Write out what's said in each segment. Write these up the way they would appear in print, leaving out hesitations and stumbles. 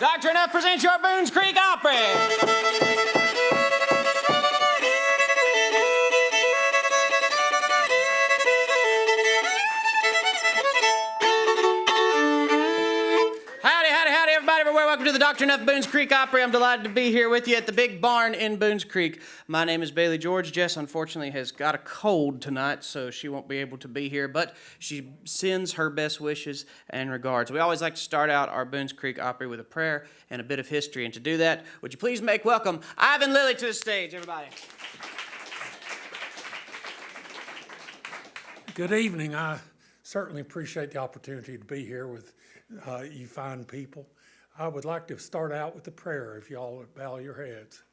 Dr. ENUF presents your Boones Creek Opry. Howdy, everybody. Everywhere. Welcome to the Dr. ENUF Boones Creek Opry. I'm delighted to be here with you at the big barn in Boones Creek. My name is Bailey George. Jess, unfortunately, has got a cold tonight, so she won't be able to be here, but she sends her best wishes and regards. We always like to start out our Boones Creek Opry with a prayer and a bit of history, and to do that, would you please make welcome Ivan Lilly to the stage, everybody. Good evening. I certainly appreciate the opportunity to be here with you fine people. I would like to start out with a prayer, if y'all would bow your heads.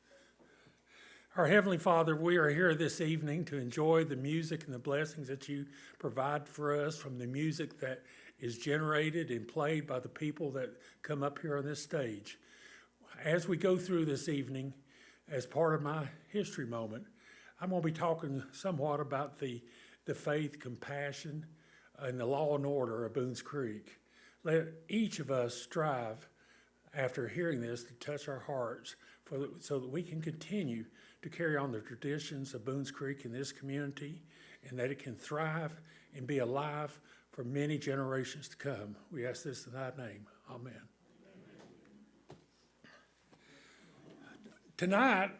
Our Heavenly Father, we are here this evening to enjoy the music and the blessings that you provide for us from the music that is generated and played by the people that come up here on this stage. As we go through this evening, as part of my history moment, I'm going to be talking somewhat about the faith, compassion, and the law and order of Boones Creek. Let each of us strive, after hearing this, to touch our hearts so that we can continue to carry on the traditions of Boones Creek in this community, and that it can thrive and be alive for many generations to come. We ask this in thy name. Amen. Tonight,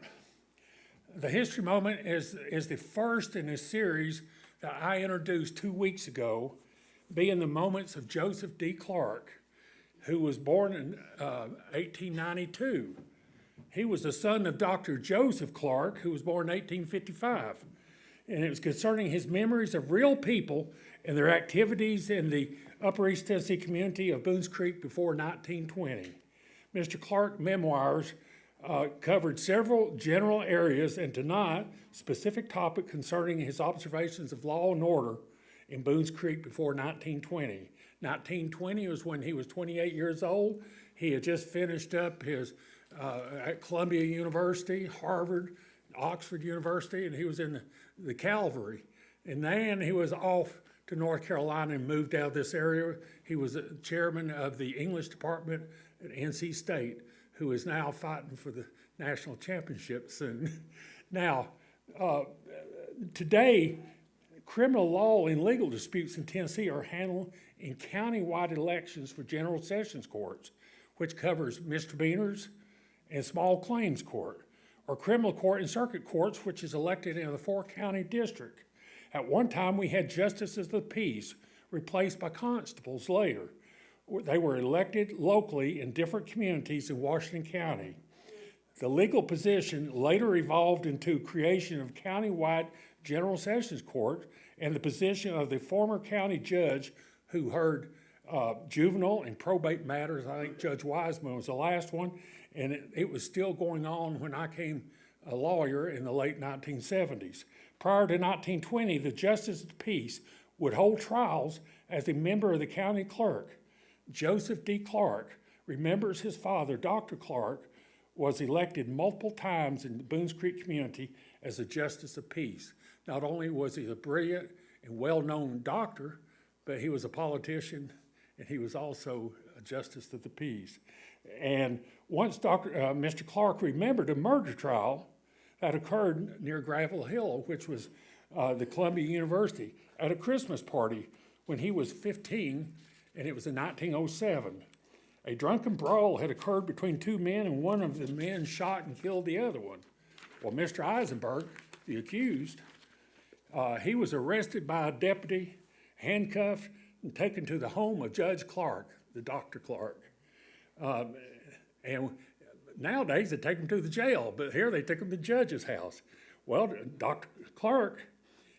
the history moment is the first in a series that I introduced 2 weeks ago, being the moments of Joseph D. Clark, who was born in 1892. He was the son of Dr. Joseph Clark, who was born in 1855. And it was concerning his memories of real people and their activities in the Upper East Tennessee community of Boones Creek before 1920. Mr. Clark's memoirs covered several general areas, and tonight, specific topic concerning his observations of law and order in Boones Creek before 1920. 1920 was when he was 28 years old. He had just finished up his at Columbia University, Harvard, Oxford University, and he was in the cavalry. And then he was off to North Carolina and moved out of this area. He was the chairman of the English department at NC State, who is now fighting for the national championship soon. Now, today, criminal law and legal disputes in Tennessee are handled in county-wide elections for general sessions courts, which covers misdemeanors and small claims court, or criminal court and circuit courts, which is elected in the 4-county district. At one time, we had justices of the peace, replaced by constables later. They were elected locally in different communities in Washington County. The legal position later evolved into creation of county-wide general sessions court and the position of the former county judge who heard juvenile and probate matters. I think Judge Wiseman was the last one, and it was still going on when I came a lawyer in the late 1970s. Prior to 1920, the justice of the peace would hold trials as a member of the county clerk. Joseph D. Clark remembers his father, Dr. Clark, was elected multiple times in the Boones Creek community as a justice of peace. Not only was he a brilliant and well-known doctor, but he was a politician, and he was also a justice of the peace. And once Mr. Clark remembered a murder trial that occurred near Gravel Hill, which was the Columbia University, at a Christmas party when he was 15, and it was in 1907. A drunken brawl had occurred between two men, and one of the men shot and killed the other one. Well, Mr. Eisenberg, the accused, he was arrested by a deputy, handcuffed, and taken to the home of Judge Clark, the Dr. Clark. And nowadays they take him to the jail, but here they took him to the judge's house. Well, Dr. Clark,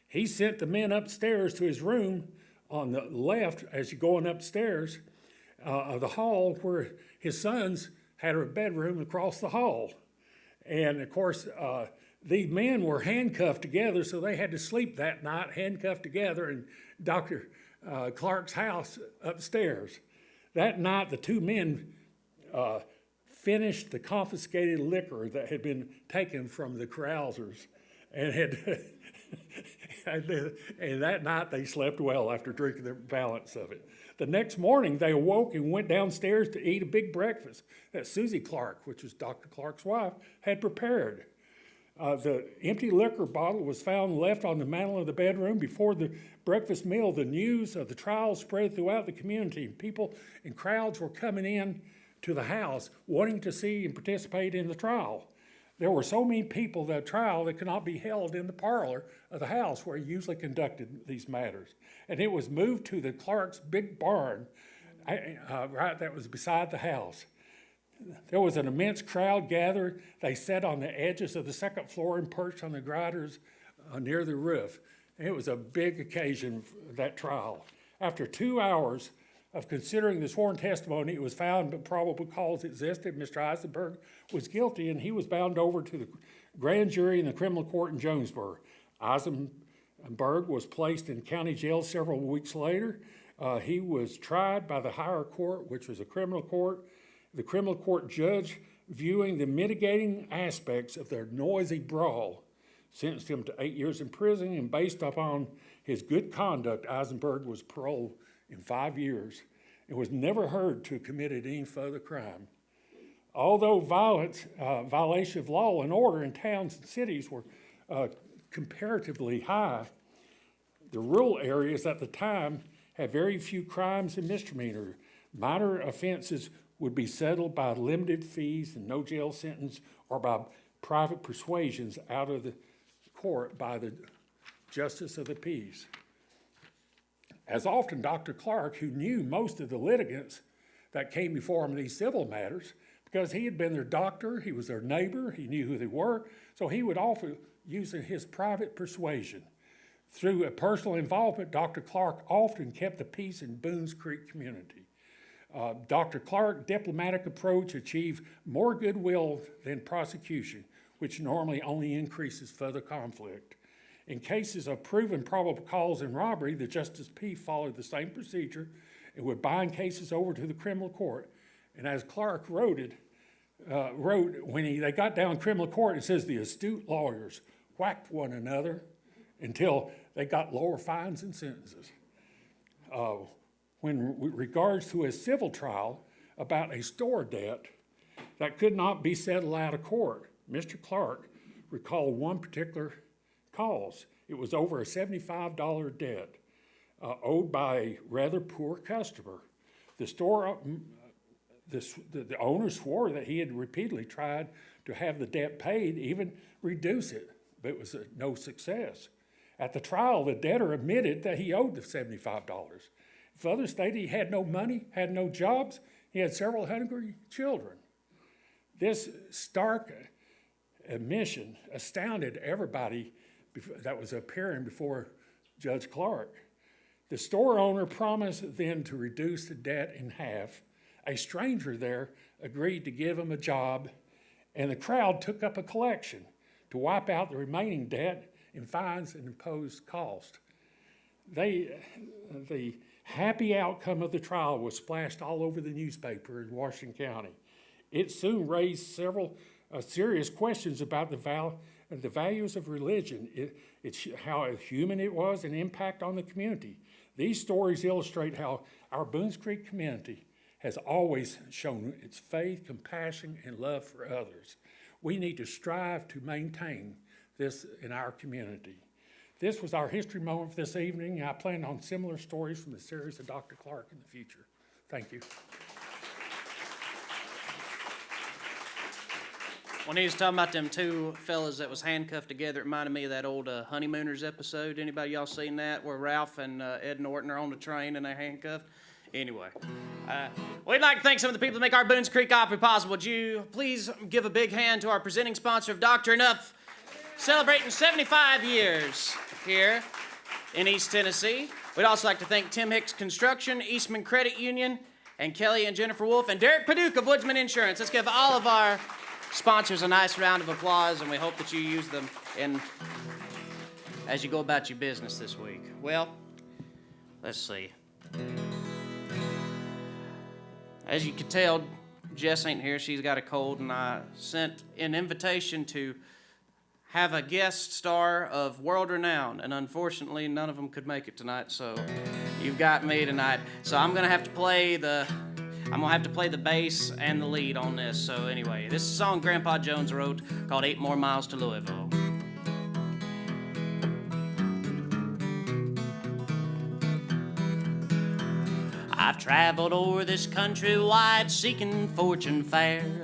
he sent the men upstairs to his room on the left as you're going upstairs of the hall, where his sons had a bedroom across the hall. And of course, these men were handcuffed together, so they had to sleep that night handcuffed together in Dr. Clark's house upstairs. That night, the two men finished the confiscated liquor that had been taken from the carousers. and and that night they slept well after drinking the balance of it. The next morning they awoke and went downstairs to eat a big breakfast that Susie Clark, which was Dr. Clark's wife, had prepared. The empty liquor bottle was found left on the mantel of the bedroom. Before the breakfast meal, the news of the trial spread throughout the community. People and crowds were coming in to the house wanting to see and participate in the trial. There were so many people at the trial that could not be held in the parlor of the house where he usually conducted these matters. And it was moved to the Clark's big barn, right, that was beside the house. There was an immense crowd gathered. They sat on the edges of the second floor and perched on the griders near the roof. And it was a big occasion for that trial. After 2 hours of considering the sworn testimony, it was found that probable cause existed. Mr. Eisenberg was guilty, and he was bound over to the grand jury in the criminal court in Jonesboro. Eisenberg was placed in county jail several weeks later. He was tried by the higher court, which was a criminal court. The criminal court judge, viewing the mitigating aspects of their noisy brawl, sentenced him to 8 years in prison, and based upon his good conduct, Eisenberg was paroled in 5 years and was never heard to have committed any further crime. Although violation of law and order in towns and cities were comparatively high, the rural areas at the time had very few crimes and misdemeanors. Minor offenses would be settled by limited fees and no jail sentence, or by private persuasions out of the court by the justice of the peace. As often, Dr. Clark, who knew most of the litigants that came before him in these civil matters, because he had been their doctor, he was their neighbor, he knew who they were, so he would often use his private persuasion. Through a personal involvement, Dr. Clark often kept the peace in Boones Creek community. Dr. Clark's diplomatic approach achieved more goodwill than prosecution, which normally only increases further conflict. In cases of proven probable cause and robbery, the Justice P followed the same procedure and would bind cases over to the criminal court. And as Clark wrote, when they got down criminal court, it says the astute lawyers whacked one another until they got lower fines and sentences. When regards to a civil trial about a store debt that could not be settled out of court, Mr. Clark recalled one particular cause. It was over a $75 debt owed by a rather poor customer. The owner swore that he had repeatedly tried to have the debt paid, even reduce it, but it was no success. At the trial, the debtor admitted that he owed the $75. Further stated he had no money, had no jobs, he had several hungry children. This stark admission astounded everybody that was appearing before Judge Clark. The store owner promised then to reduce the debt in half. A stranger there agreed to give him a job, and the crowd took up a collection to wipe out the remaining debt in fines and imposed cost. The happy outcome of the trial was splashed all over the newspaper in Washington County. It soon raised several serious questions about the values of religion, how human it was, and impact on the community. These stories illustrate how our Boones Creek community has always shown its faith, compassion, and love for others. We need to strive to maintain this in our community. This was our history moment for this evening. I plan on similar stories from the series of Dr. Clark in the future. Thank you. When he was talking about them two fellas that was handcuffed together, it reminded me of that old Honeymooners episode. Anybody y'all seen that, where Ralph and Ed Norton are on the train and they're handcuffed? Anyway, we'd like to thank some of the people that make our Boones Creek Opry possible. Would you please give a big hand to our presenting sponsor of Dr. ENUF, celebrating 75 years here in East Tennessee. We'd also like to thank Tim Hicks Construction, Eastman Credit Union, and Kelly and Jennifer Wolf, and Derek Paduke of Woodsman Insurance. Let's give all of our sponsors a nice round of applause, and we hope that you use them as you go about your business this week. Well, let's see. As you can tell, Jess ain't here. She's got a cold, and I sent an invitation to have a guest star of world renown, and unfortunately, none of them could make it tonight. So you've got me tonight. So I'm gonna have to play the bass and the lead on this. So anyway, this is a song Grandpa Jones wrote called 8 More Miles to Louisville. I've traveled o'er this country wide seeking fortune fair.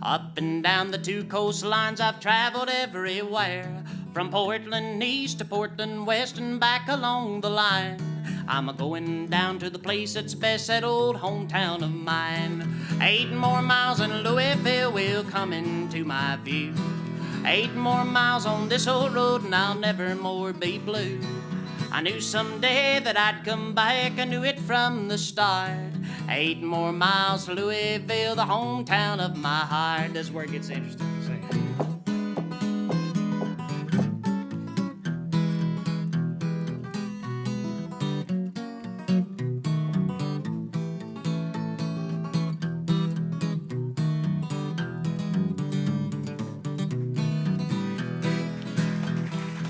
Up and down the 2 coastlines I've traveled everywhere. From Portland east to Portland west and back along the line. I'm a-going down to the place that's best, that old hometown of mine. 8 more miles and Louisville will come into my view. 8 more miles on this old road and I'll never more be blue. I knew someday that I'd come back, I knew it from the start. 8 more miles to Louisville, the hometown of my heart. That's where it gets interesting.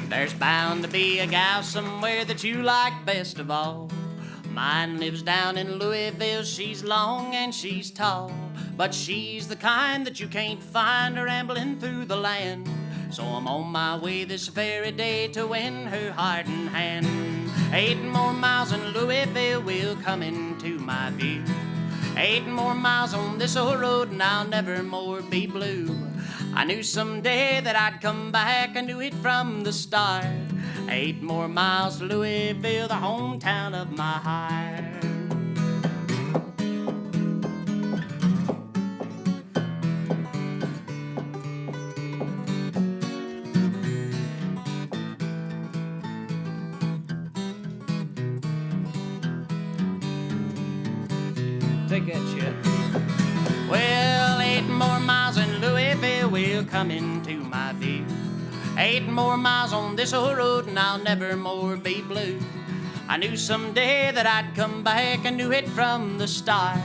There's bound to be a gal somewhere that you like best of all. Mine lives down in Louisville, she's long and she's tall. But she's the kind that you can't find rambling through the land. So I'm on my way this very day to win her heart and hand. 8 more miles and Louisville will come into my view. 8 more miles on this old road and I'll never more be blue. I knew someday that I'd come back, I knew it from the start. 8 more miles to Louisville, the hometown of my heart. Take that shit. Well, 8 more miles and Louisville will come into my view. 8 more miles on this old road and I'll never more be blue. I knew someday that I'd come back, I knew it from the start.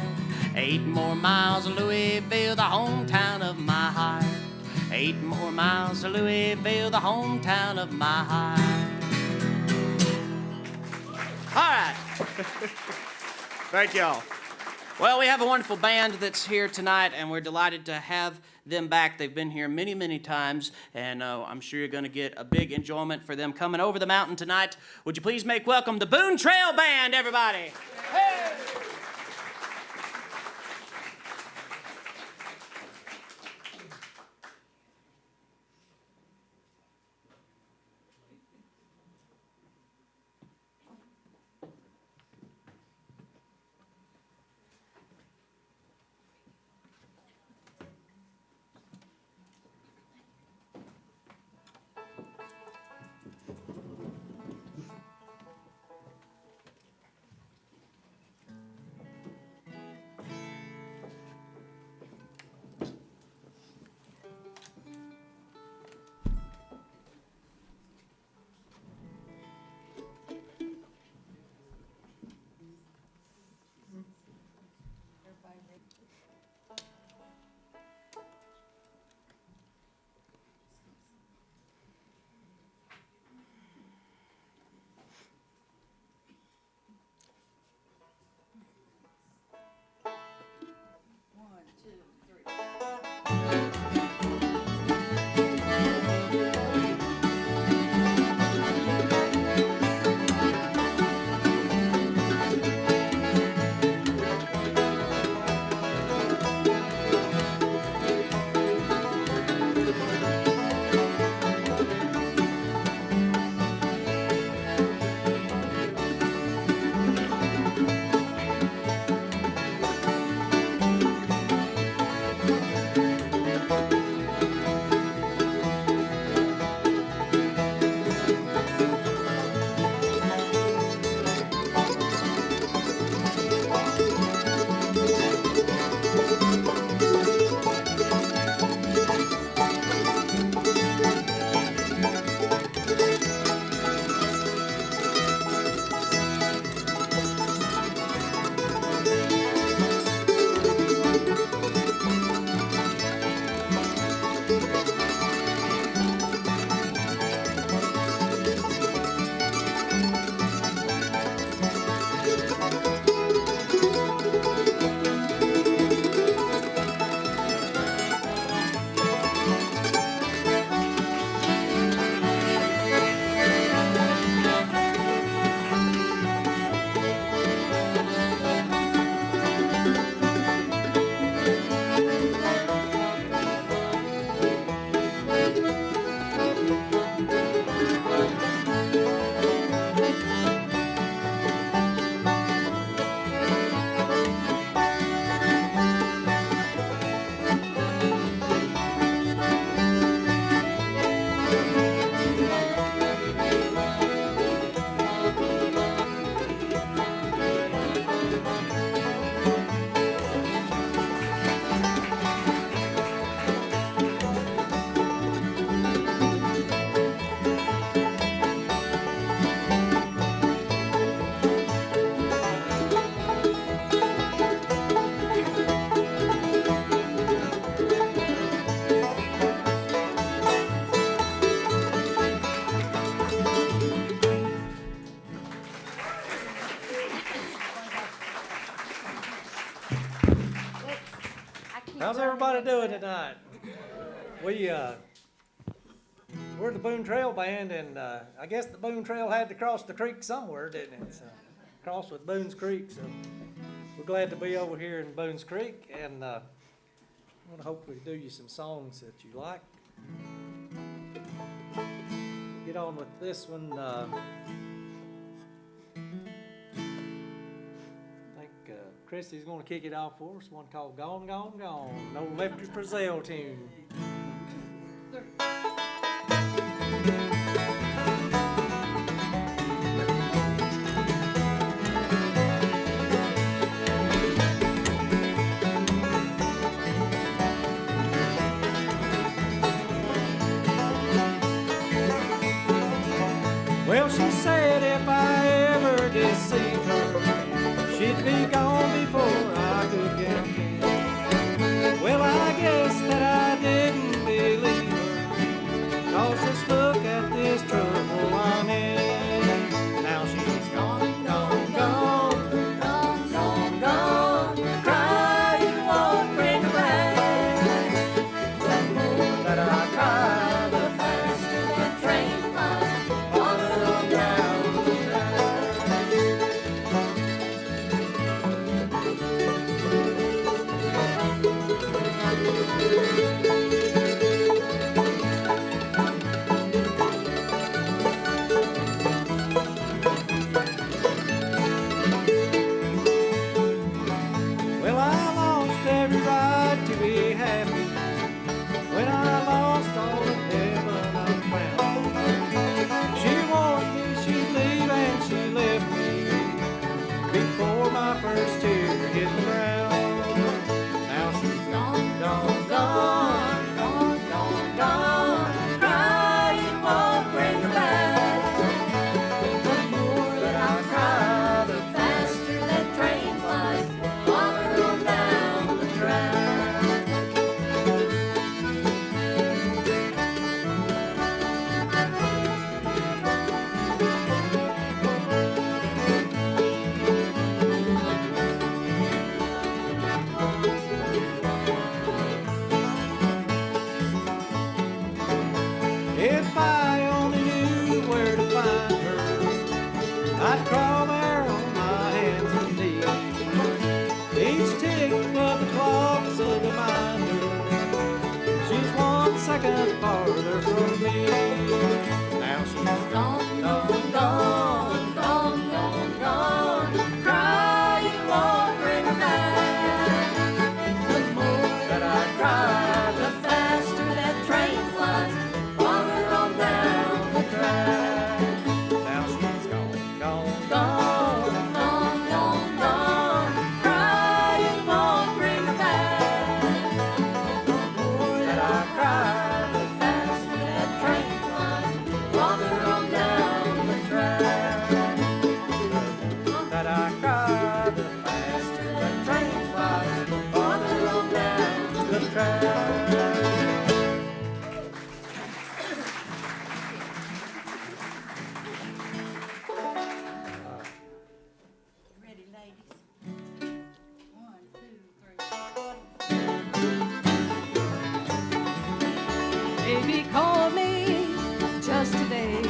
8 more miles to Louisville, the hometown of my heart. 8 more miles to Louisville, the hometown of my heart. All right. Thank y'all. Well, we have a wonderful band that's here tonight, and we're delighted to have them back. They've been here many, many times, and I'm sure you're going to get a big enjoyment for them coming over the mountain tonight. Would you please make welcome the BOONE TRAIL BAND, everybody? Hey! How's everybody doing tonight? We're the Boone Trail Band, and I guess the Boone Trail had to cross the creek somewhere, didn't it? So, cross with Boones Creek, so we're glad to be over here in Boones Creek, and I want to hopefully do you some songs that you like. Get on with this one. I think Christy's going to kick it off for us, one called Gone, Gone, Gone, no Lefty Frizzell tune. Well, she said if I ever deceived her, she'd be gone before I could get there. Well, I guess that I didn't believe her, 'cause just look at this trouble I'm in. Now she's gone, gone, gone, gone, gone, gone. Crying won't bring her back. The more that I cry, the faster the train flies. Well, I lost every right to be happy when I lost all the heaven I found. She warned me she'd leave and she left me before my first tear hit the ground. Now she's gone, gone, gone, gone, gone, gone. Crying won't bring her back. The more that I cry, the faster that train flies on down the track. If I only knew where to find her, I'd crawl there on my hands and knees. Each tick of the clock's a reminder she's 1 second farther from me. Now she's gone, gone, gone, gone, gone, gone. Crying won't bring her back. The more that I cry, the faster that train flies farther on down the track. Now she's gone, gone, gone, gone, gone, gone. Crying won't bring her back. The more that I cry, the faster that train flies farther on down the track. The more that I cry, the faster that train flies farther on down the track. Ready, ladies? 1, 2, 3. Baby called me just today.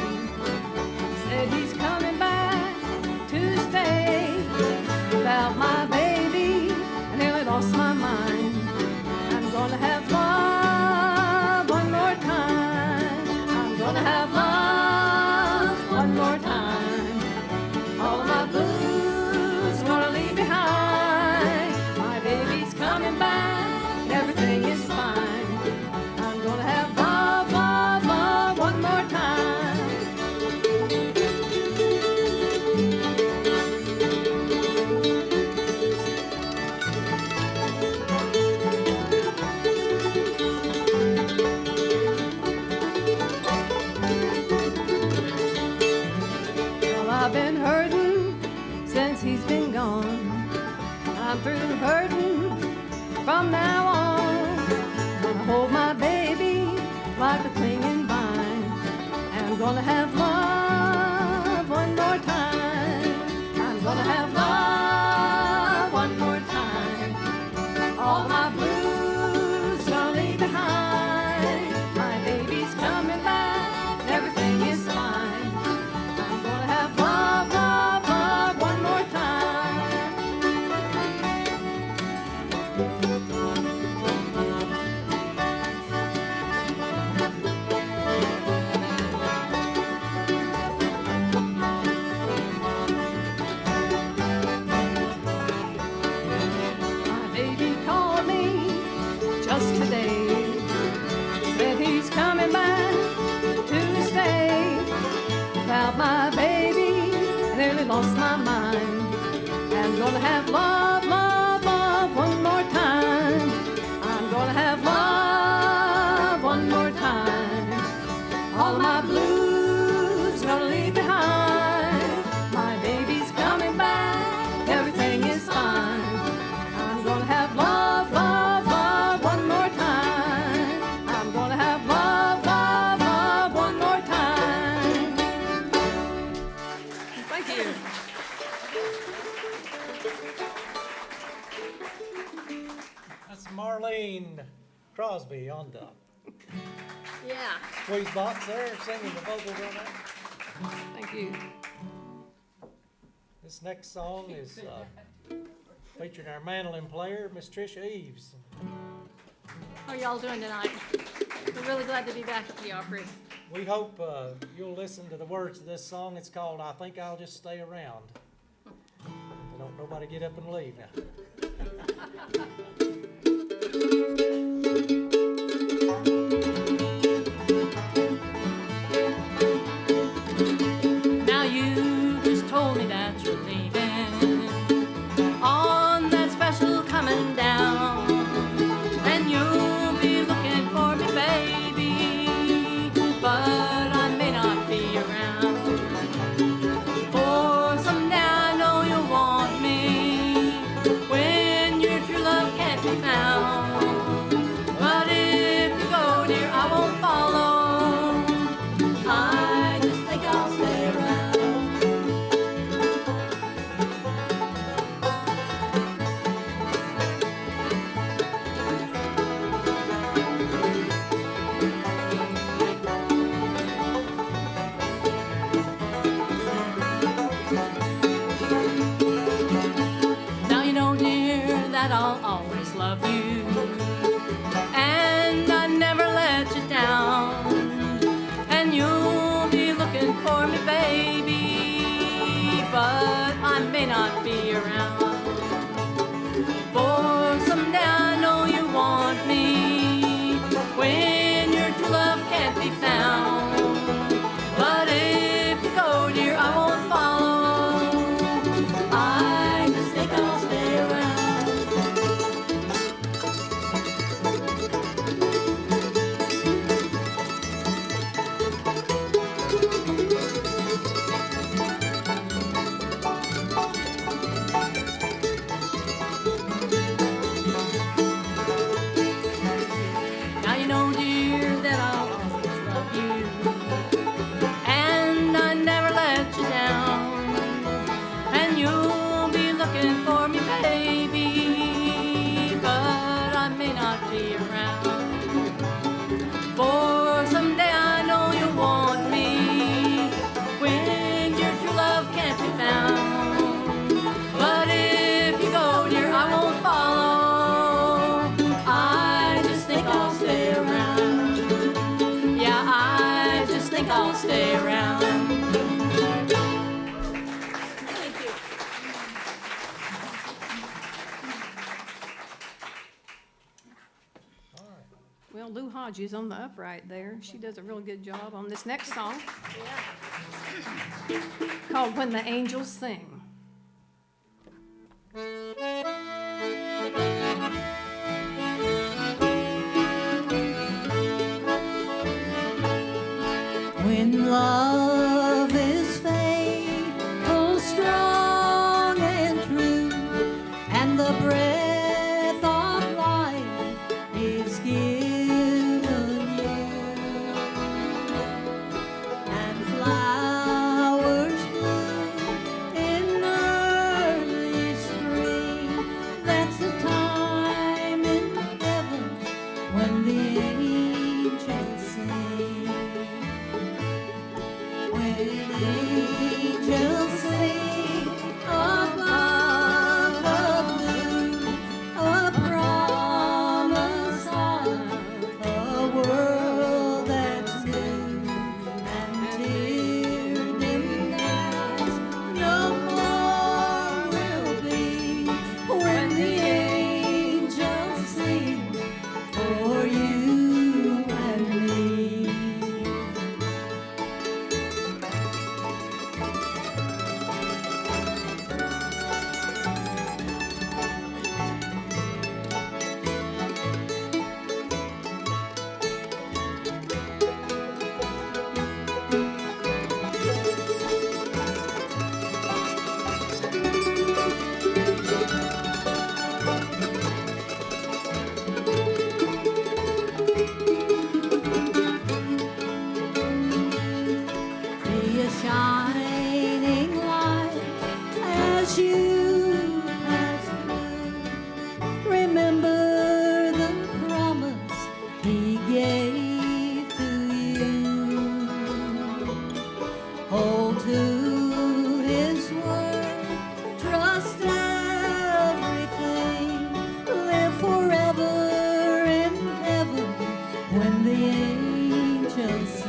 Said he's coming back to stay. Without my baby, I nearly lost my mind. I'm gonna have love one more time. I'm gonna have love one more time. All of my blues gonna leave behind. My baby's coming back, everything is fine. I'm gonna have love, love, love one more time. Well, I've been hurting since he's been gone. I'm through hurting from now on. Gonna hold my baby like a clinging vine. And I'm gonna have love one more time. I'm gonna have love one more time. All my blues nearly lost my mind. I'm gonna have love, love, love one more time. I'm gonna have love one more time. All of my blues gonna leave behind. My baby's coming back, everything is fine. I'm gonna have love, love, love one more time. I'm gonna have love, love, love one more time. Thank you. That's Marlene Crosby on the Yeah, squeeze box there, singing the vocals on that. thank you. This next song is featuring our mandolin player, Miss Tricia Eves. How are y'all doing tonight? We're really glad to be back at the Opry. We hope you'll listen to the words of this song. It's called I Think I'll Just Stay Around. Don't nobody get up and leave now. Now you just told me that you're leaving on that special coming down, and you'll be looking for me, baby, but I may not be around. For someday I know you'll want me when your true love can't be found. But if you go, dear, I won't follow. I just think I'll stay around. Now you know, dear, that I'll always love you, and I never let you down. And you'll be looking for me, baby, but I may not be around. For someday I know you want me when your true love can't be found. But if you go, dear, I won't follow. I just think I'll stay around. Now you know, dear, that I'll always love you, and I never let you down. And you'll be looking for me, baby, but I may not be around. For someday I know you'll want me when your true love can't be found. But if you go, dear, I won't follow. I just think I'll stay around. Yeah, I just think I'll stay around. Thank you. Well, Lou Hodges on the upright there. She does a real good job on this next song called When the Angels Sing. When love is faithful, strong and true, and the breath of life is given you, and flowers bloom in early spring, that's the time in heaven when the angels sing. When angels sing above the blue, a promise of a world that's new, and tear-dimmed eyes no more will be when the angels sing for you and me. to His word, trust everything, live forever in heaven when the angels sing.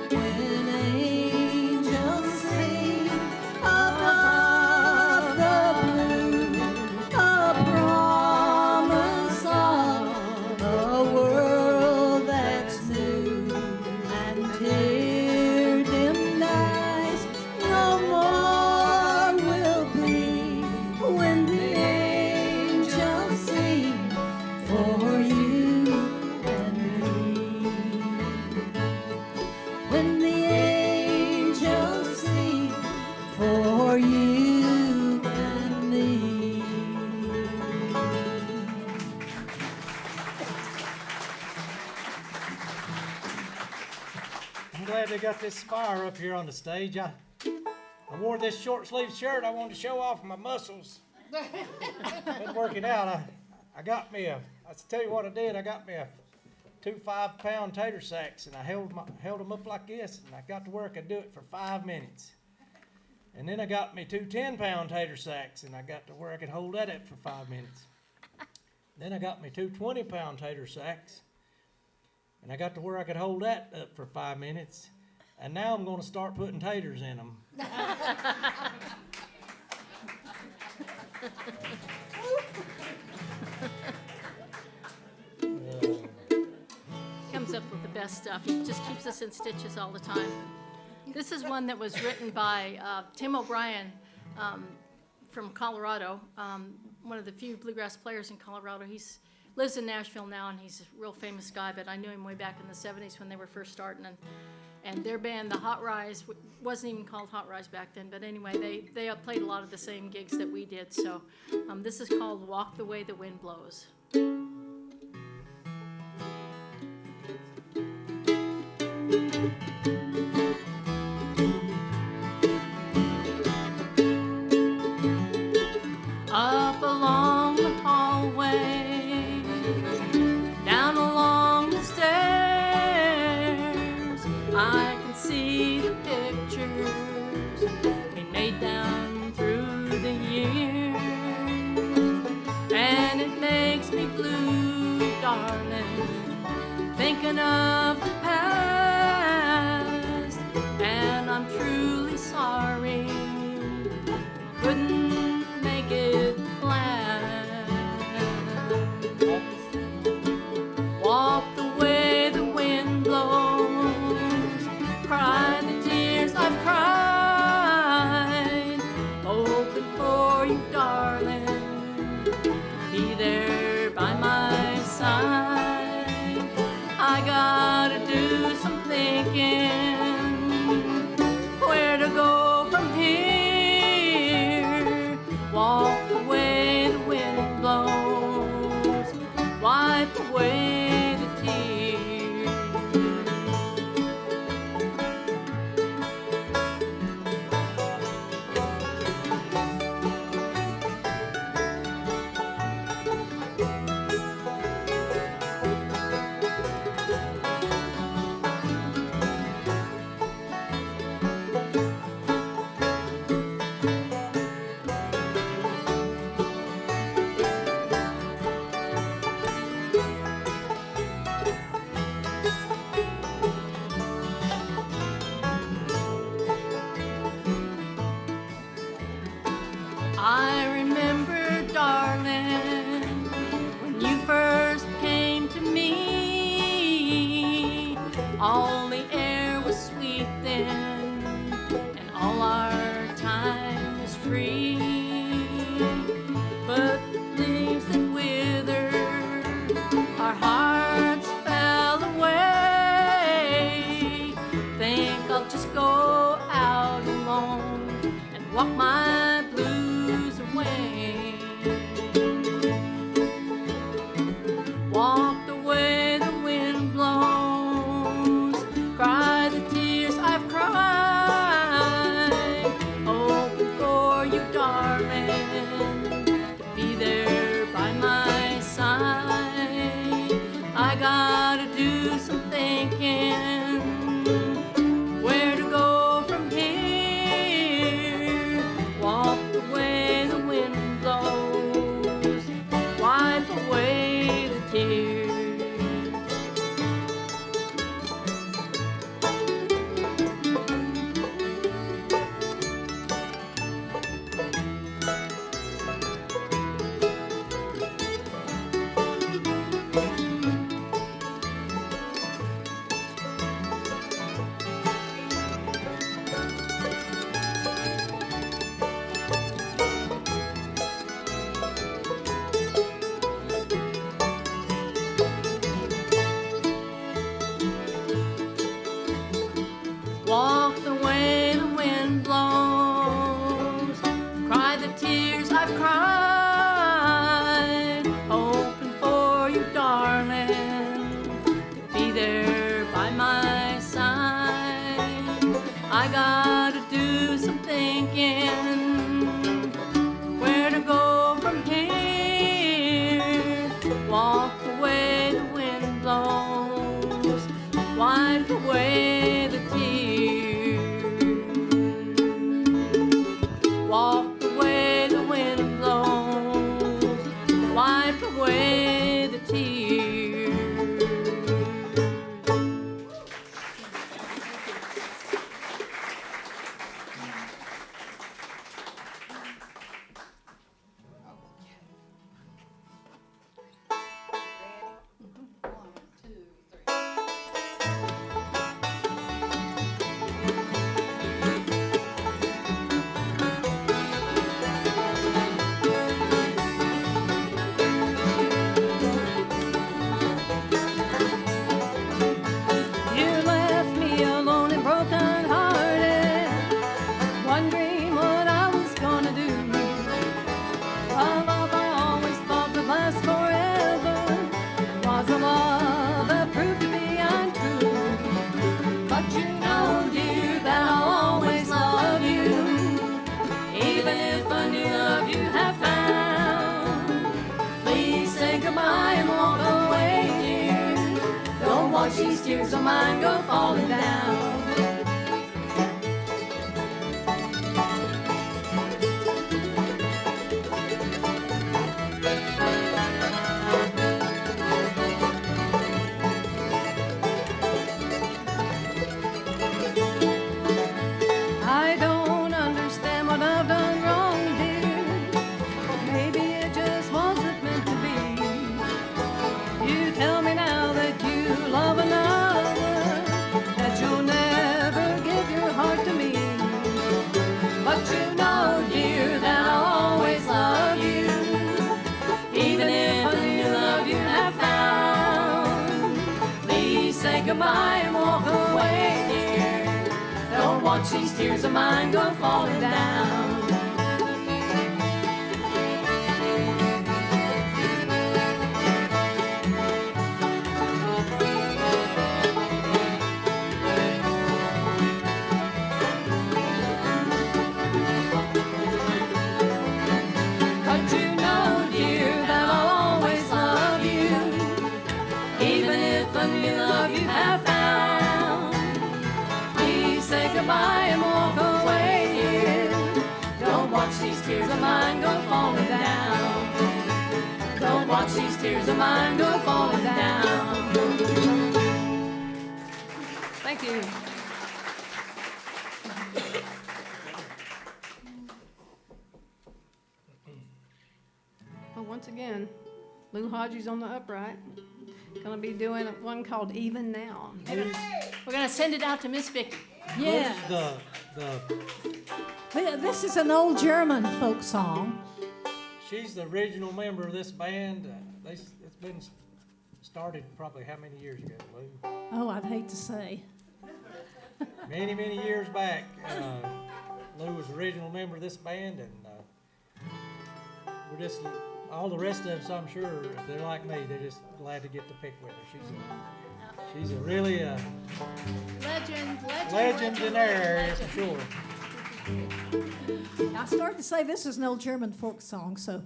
When angels sing above the blue, a promise of a world that's new and tear-dimmed eyes no more will be when the angels sing for you and me. When the angels sing for you and me. I'm glad they got this spire up here on the stage. I wore this short sleeve shirt. I wanted to show off my muscles. Been working out. I got me a, I tell you what I did. I got me a 2 5-pound tater sacks, and I held them up like this, and I got to where I could do it for 5 minutes. And then I got me 2 10-pound tater sacks, and I got to where I could hold that up for 5 minutes. Then I got me 2 20-pound tater sacks, and I got to where I could hold that up for 5 minutes. And now I'm going to start putting taters in them. Comes up with the best stuff. He just keeps us in stitches all the time. This is one that was written by Tim O'Brien from Colorado, one of the few bluegrass players in Colorado. He lives in Nashville now, and he's a real famous guy, but I knew him way back in the 70s when they were first starting. And their band, the Hot Rise, wasn't even called Hot Rise back then, but anyway, they played a lot of the same gigs that we did. So this is called Walk the Way the Wind Blows. Up along the hallway, down along the stairs, I can see the pictures we made down through the years, and it makes me blue, darling, thinking of the past, and I'm truly sorry we couldn't make it last. Walk the way the wind blows, cry the tears I've cried, hoping for you, darling, be there by my side. I gotta do some thinking, where to go from here. Walk the way the wind blows, wipe away the tears. I remember, darling, when you first came to me, all the air was sweet then, and all our time was free. But the leaves that withered, our hearts fell away. Think I'll just go out alone and walk my blues away. Walk the way the wind blows, cry the tears I've cried, hoping for you, darling, to be there by my side. I gotta do some thinking, walk the way the wind blows, cry the tears I've cried, hoping for you, darling, to be there by my side. I gotta do some thinking, where to go from here, walk the way the wind blows, wipe away the tears, walk the way the wind blows, wipe away the tears. You left me alone and broken hearted, wondering what I was gonna do. A love I always thought would last forever was a love that proved to be untrue. But you know, dear, that I'll always love you, even if a new love you have found. Please say goodbye and walk away, dear. Don't watch these tears of mine go falling down. I don't understand what I've done wrong, dear. Maybe it just wasn't meant to be. You tell me now that you love another, that you'll never give your heart to me. But you know, dear, that I'll always love you, even if a new love you have found. Please say goodbye and walk away, dear. Don't watch these tears of mine go falling down. But you know, dear, that I'll always love you, even if a new love you have found. Please say goodbye and walk away, dear. Don't watch these tears of mine go falling down. Don't watch these tears of mine go falling down. Thank you. Well, once again, Lou Hodges on the upright. Gonna be doing one called Even Now. We're gonna send it out to Miss Vicky. Yeah. The This is an old German folk song. she's the original member of this band. It's been started probably how many years ago, Lou? Oh, I'd hate to say. Many, many years back. Lou was the original member of this band, and we're just all the rest of us. I'm sure if they're like me, they're just glad to get to pick with her. She's a really legend in their area for sure. I started to say this is an old German folk song, so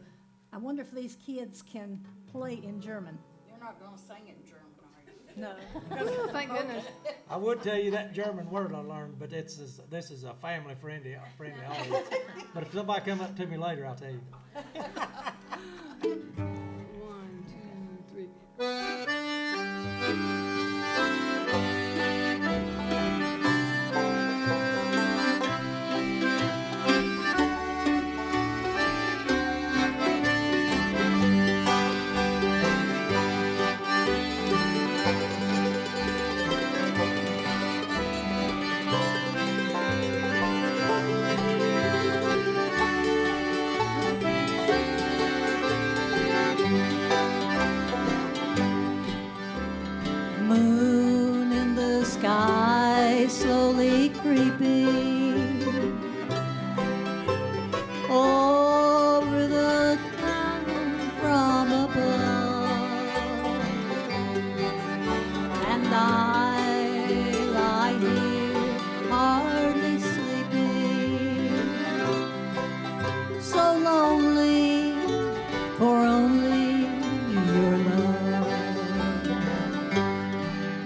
I wonder if these kids can play in German. You're not gonna sing in German, are you? No. Oh, thank goodness. I would tell you that German word I learned, but this is a family friendly audience. But if somebody come up to me later, I'll tell you. 1, 2, 3. creeping over the town from above, and I lie here hardly sleeping, so lonely for only your love.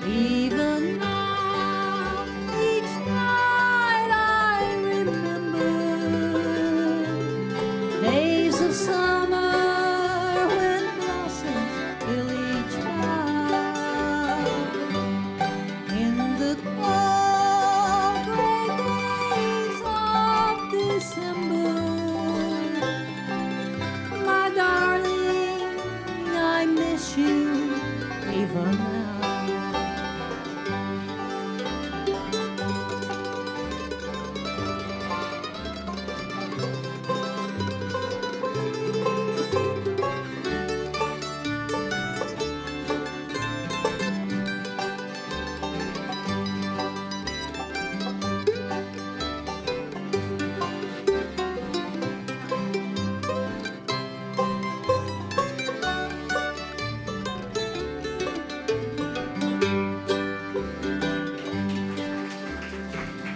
Even now, each night I remember days of summer when blossoms fill each bough. In the cold gray days of December, my darling, I miss you even now.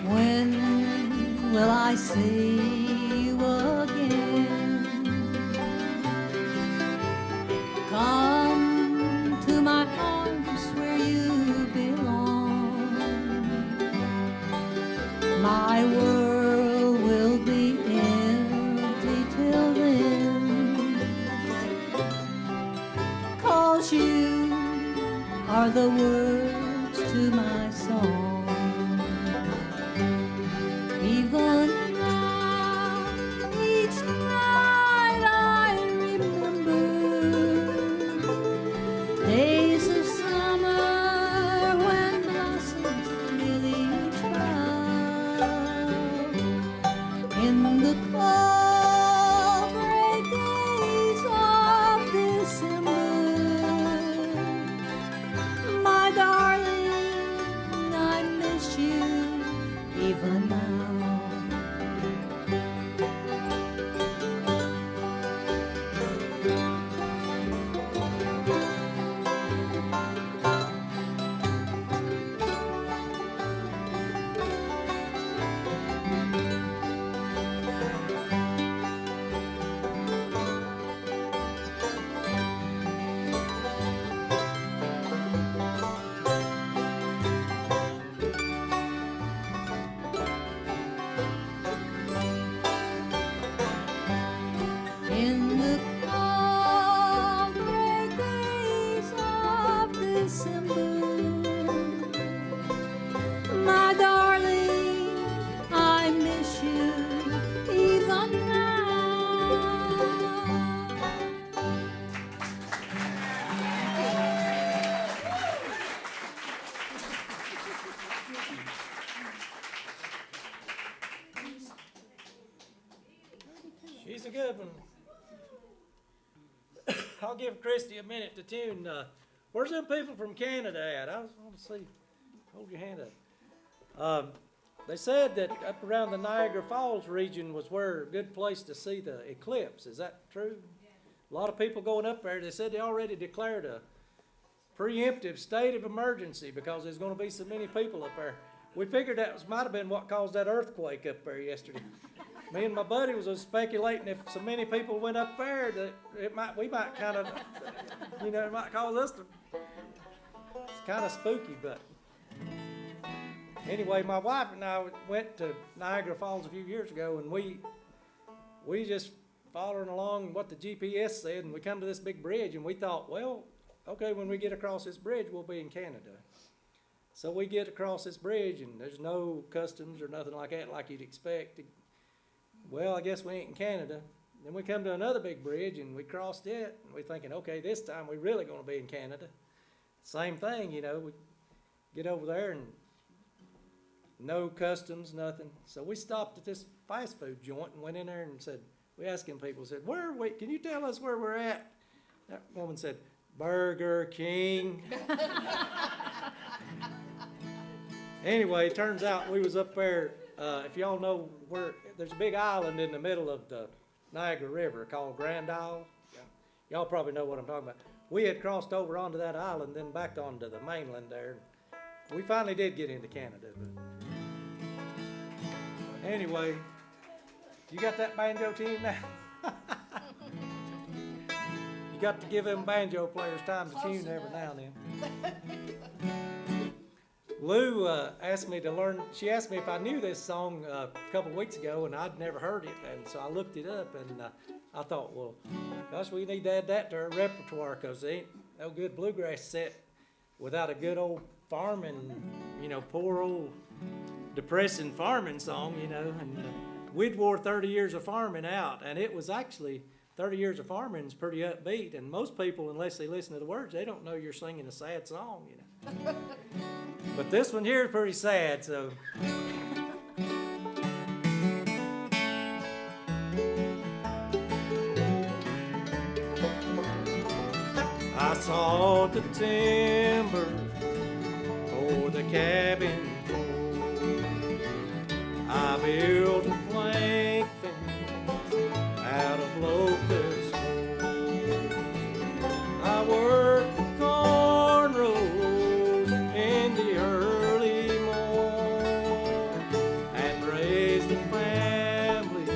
When will I see you again? Come to my arms where you belong. My world will be empty till then, 'cause you are the words to my song. Even now, each night I remember days of summer when blossoms fill each bough. In the cold gray days of December, my darling, I miss you even now. In the cold gray days of December, my darling, I miss you even now. She's a good one. I'll give Christy a minute to tune. Where's them people from Canada at? I want to see. Hold your hand up. They said that up around the Niagara Falls region was where a good place to see the eclipse. Is that true? A lot of people going up there. They said they already declared a preemptive state of emergency because there's going to be so many people up there. We figured that might have been what caused that earthquake up there yesterday. Me and my buddy was speculating if so many people went up there that we might kind of, it might cause us to. It's kind of spooky, but anyway, my wife and I went to Niagara Falls a few years ago, and we just following along what the GPS said, and we come to this big bridge, and we thought, well, okay, when we get across this bridge, we'll be in Canada. So we get across this bridge, and there's no customs or nothing like that like you'd expect. Well, I guess we ain't in Canada. Then we come to another big bridge, and we crossed it, and we're thinking, okay, this time we're really going to be in Canada. Same thing, we get over there, and no customs, nothing. So we stopped at this fast food joint and went in there and said, we asking people, said, where are we? Can you tell us where we're at? That woman said, Burger King. Anyway, it turns out we was up there, if y'all know where, there's a big island in the middle of the Niagara River called Grand Isle. Y'all probably know what I'm talking about. We had crossed over onto that island, then back onto the mainland there. We finally did get into Canada. But anyway, you got that banjo tune now? You got to give them banjo players time to tune every now and then. Lou asked me to learn, she asked me if I knew this song a couple weeks ago, and I'd never heard it, and so I looked it up, and I thought, well, gosh, we need to add that to our repertoire, because there ain't no good bluegrass set without a good old farming, poor old depressing farming song, and we'd wore 30 years of farming out, and it was actually, 30 years of farming is pretty upbeat, and most people, unless they listen to the words, they don't know you're singing a sad song, But this one here is pretty sad, so. I saw the timber for the cabin floor. I built a plank fence out of locust wood. I worked the corn rows in the early morn and raised a family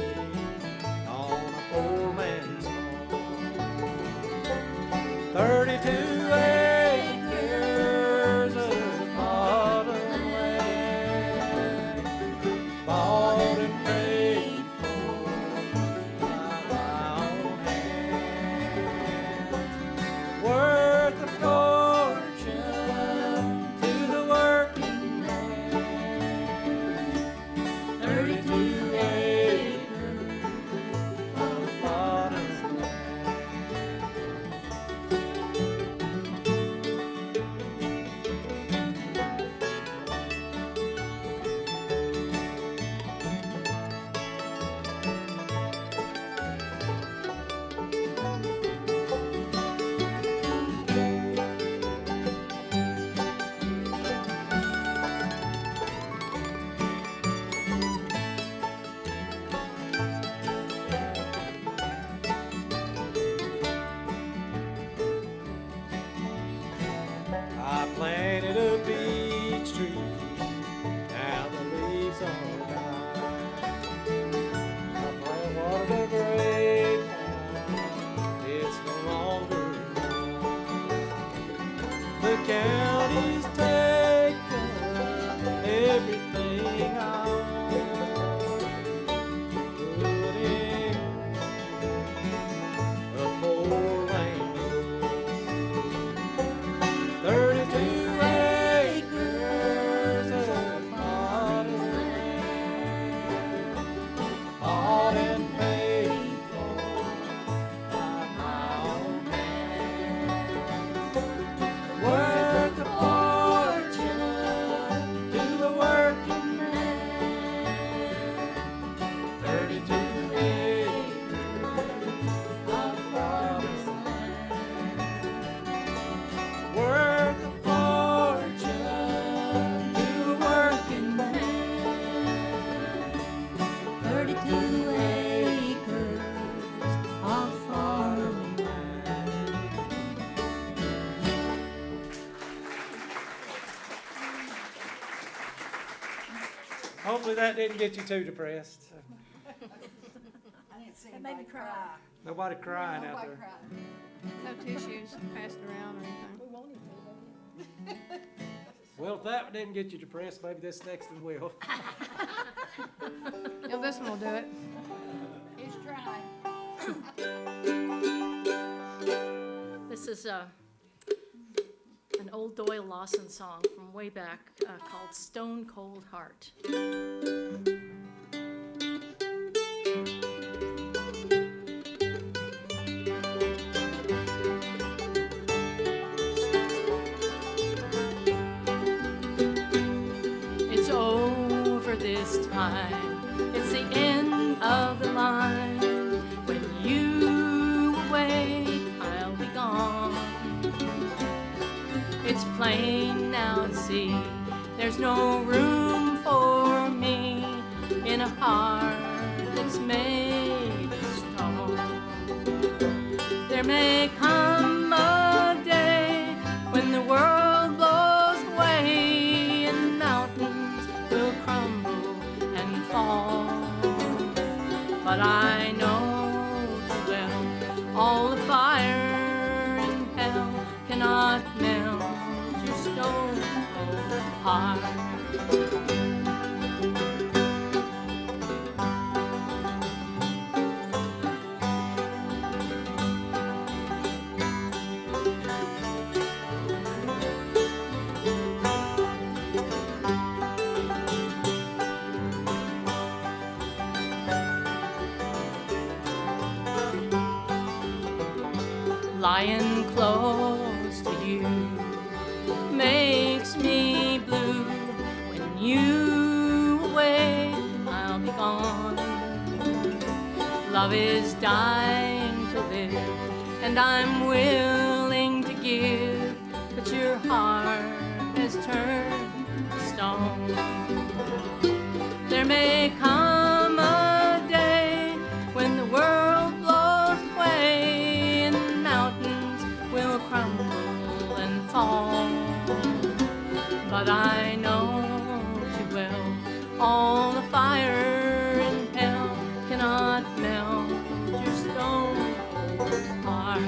on a poor man's farm. 32 acres of bottom land, bought and paid for by my own hands, worth a fortune to the working man. 32 acres of bottom land. I planted a beech tree, now the leaves are dying. I planted a grapevine, it's no longer mine. The county's taken everything I own, including a poor lane. 32 acres of bottom land, bought and paid for by my own hands, worth a fortune to the working man. 32 acres of bottom land, worth a fortune to a working man. 32 acres of farmland. Hopefully that didn't get you too depressed. I didn't see It made me anybody cry. cry. Nobody crying out Nobody there. cried. No tissues passed around or anything. We wanted to, Well, if that didn't get you depressed, maybe this next one will. Yeah, this one will do it. He's trying. This is an old Doyle Lawson song from way back called Stone Cold Heart. It's over this time, it's the end of the line. When you awake, I'll be gone. It's plain now to see There's no room for me in a heart that's made of stone. There may come a day when the world blows away and mountains will crumble and fall. But I know too well all the fire in hell cannot melt your stone cold heart. Lying close to you makes me blue. When you away, I'll be gone. Love is dying to live, and I'm willing to give, but your heart has turned to stone. There may come a day when the world blows away and mountains will crumble and fall. But I know too well all the fire in hell cannot melt your stone cold heart.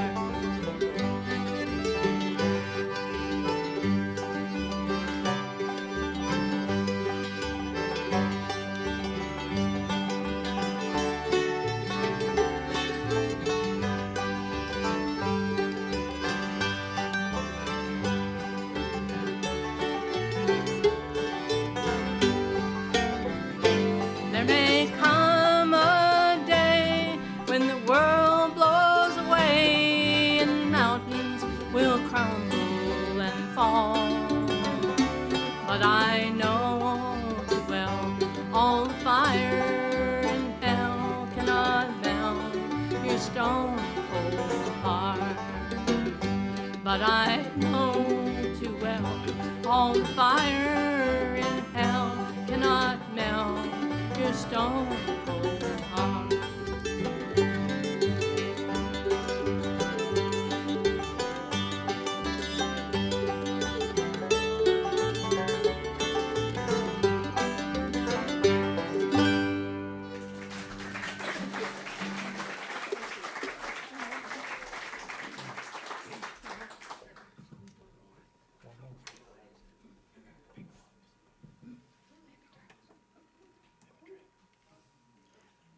There may come a day when the world blows away and mountains will crumble and fall. But I know too well all the fire in hell cannot melt your stone cold heart. But I know too well all the fire in hell cannot melt your stone cold heart.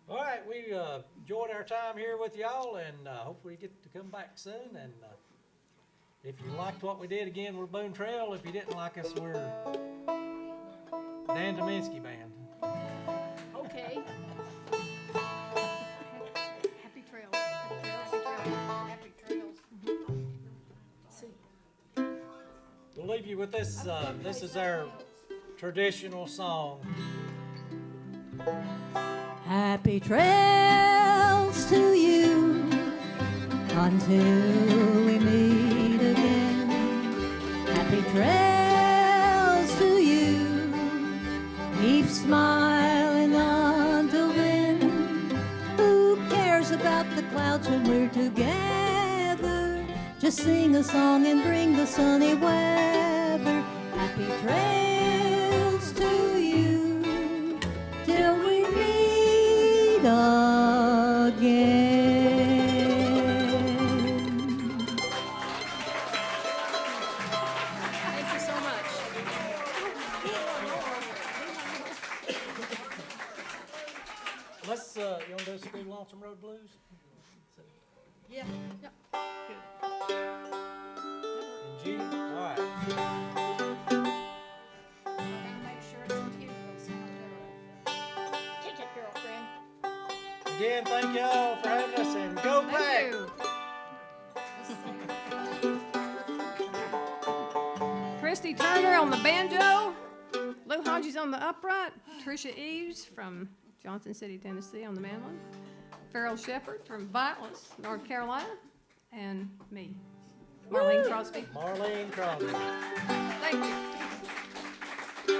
All right, we enjoyed our time here with y'all, and hopefully you get to come back soon. And if you liked what we did, again, we're Boone Trail. If you didn't like us, we're Dan Dominski Band. Okay. Happy trails. Happy trails. Happy trails. We'll leave you with this. This is our traditional song. Happy trails to you until we meet again. Happy trails to you. Keep smiling until then. Who cares about the clouds when we're together? Just sing a song and bring the sunny weather. Happy trails to you till we meet again. Thank you so much. Let's, you want to do School Lonesome Road Blues? Yeah. Yep. And G? All right. Gotta make sure it's in tune. It'll sound better. Kick it, girlfriend. Again, thank y'all for having us, and go Pack! Thank you. Christy Turner on the banjo. Lou Hodges on the upright. Tricia Eves from Johnson City, Tennessee on the mandolin. Farrell Shepherd from Violence, North Carolina. And me, Marlene Crosby. Marlene Crosby. Thank you.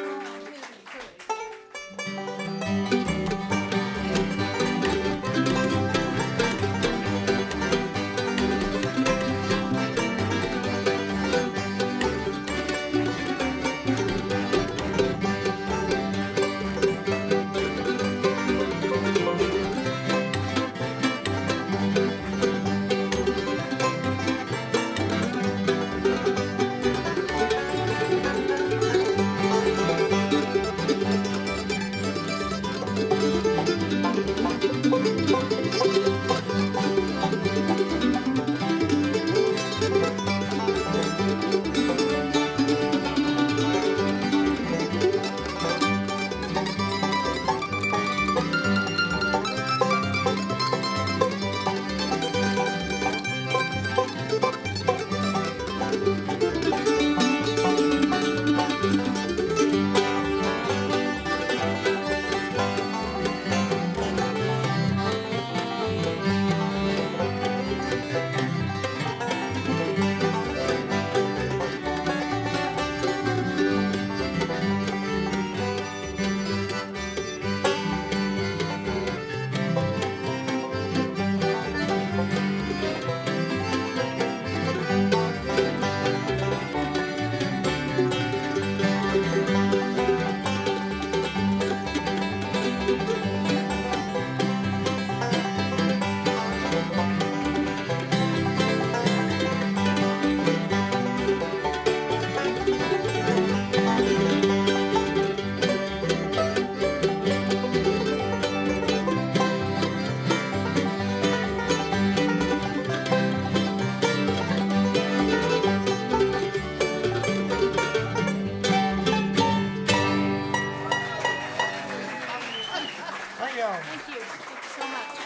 job. Thank you. Thank you so much.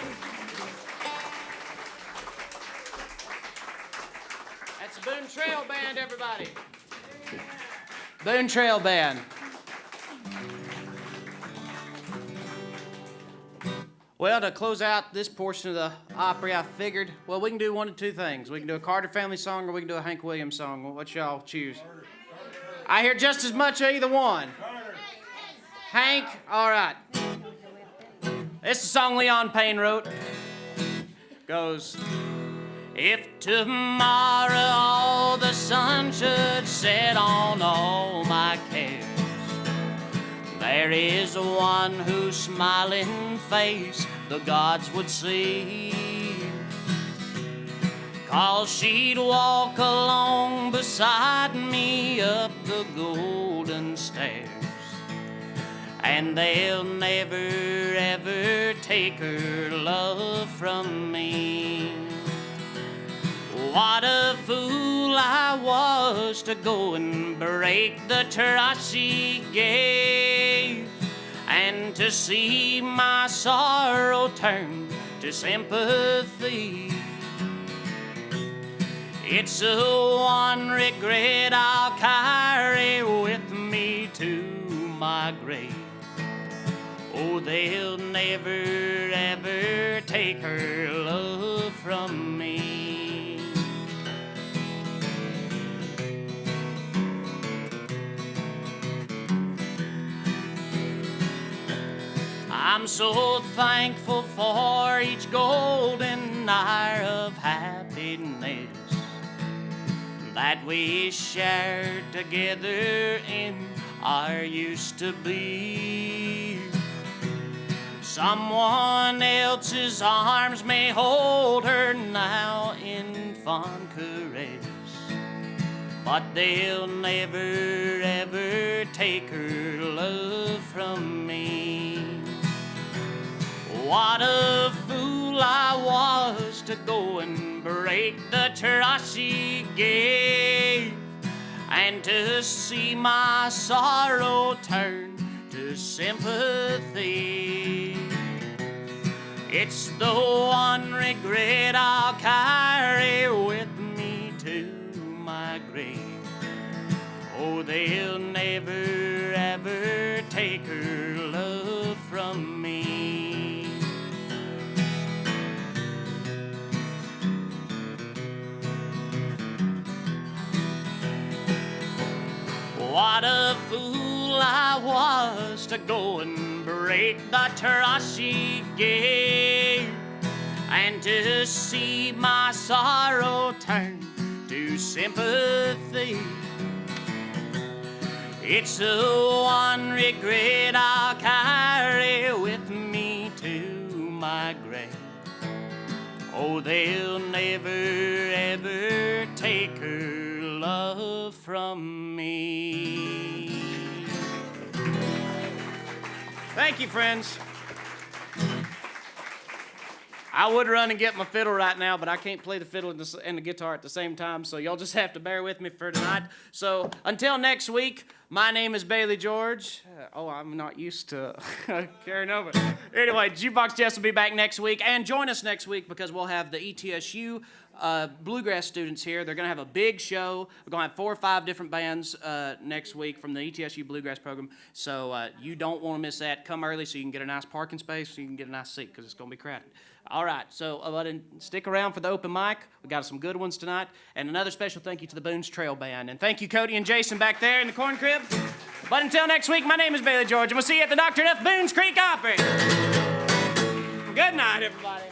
That's the Boone Trail Band, everybody. Boone Trail Band. Well, to close out this portion of the Opry, I figured, well, we can do one of two things. We can do a Carter family song or we can do a Hank Williams song. Well, what y'all choose? I hear just as much of either one. Hank, all right. This is a song Leon Payne wrote. Goes, if tomorrow all the sun should set on all my cares, there is one whose smiling face the gods would see. 'Cause she'd walk along beside me up the golden stairs, and they'll never ever take her love from me. What a fool I was to go and break the trust she gave, and to see my sorrow turn to sympathy. It's the one regret I'll carry with me to my grave. Oh, they'll never ever take her love from me. I'm so thankful for each golden hour of happiness that we shared together in our used to be. Someone else's arms may hold her now in fond caress, but they'll never ever take her love from me. What a fool I was to go and break the trust she gave, and to see my sorrow turn to sympathy. It's the one regret I'll carry with me to my grave. Oh, they'll never ever take her love from me. What a fool I was to go and break the trust she gave, and to see my sorrow turn to sympathy. It's the one regret I'll carry with me to my grave. Oh, they'll never ever take her love from me. Thank you, friends. I would run and get my fiddle right now, but I can't play the fiddle and the guitar at the same time, so y'all just have to bear with me for tonight. So until next week, my name is Bailey George. I'm not used to carrying over. Anyway, Jukebox Jess will be back next week, and join us next week because we'll have the ETSU bluegrass students here. They're going to have a big show. We're going to have 4 or 5 different bands next week from the ETSU bluegrass program, so you don't want to miss that. Come early so you can get a nice parking space, so you can get a nice seat because it's going to be crowded. All right, so stick around for the open mic. We got some good ones tonight. And another special thank you to the Boones Trail Band. And thank you, Cody and Jason, back there in the corn crib. But until next week, my name is Bailey George, and we'll see you at the Dr. F. Boones Creek Opry. Good night, everybody.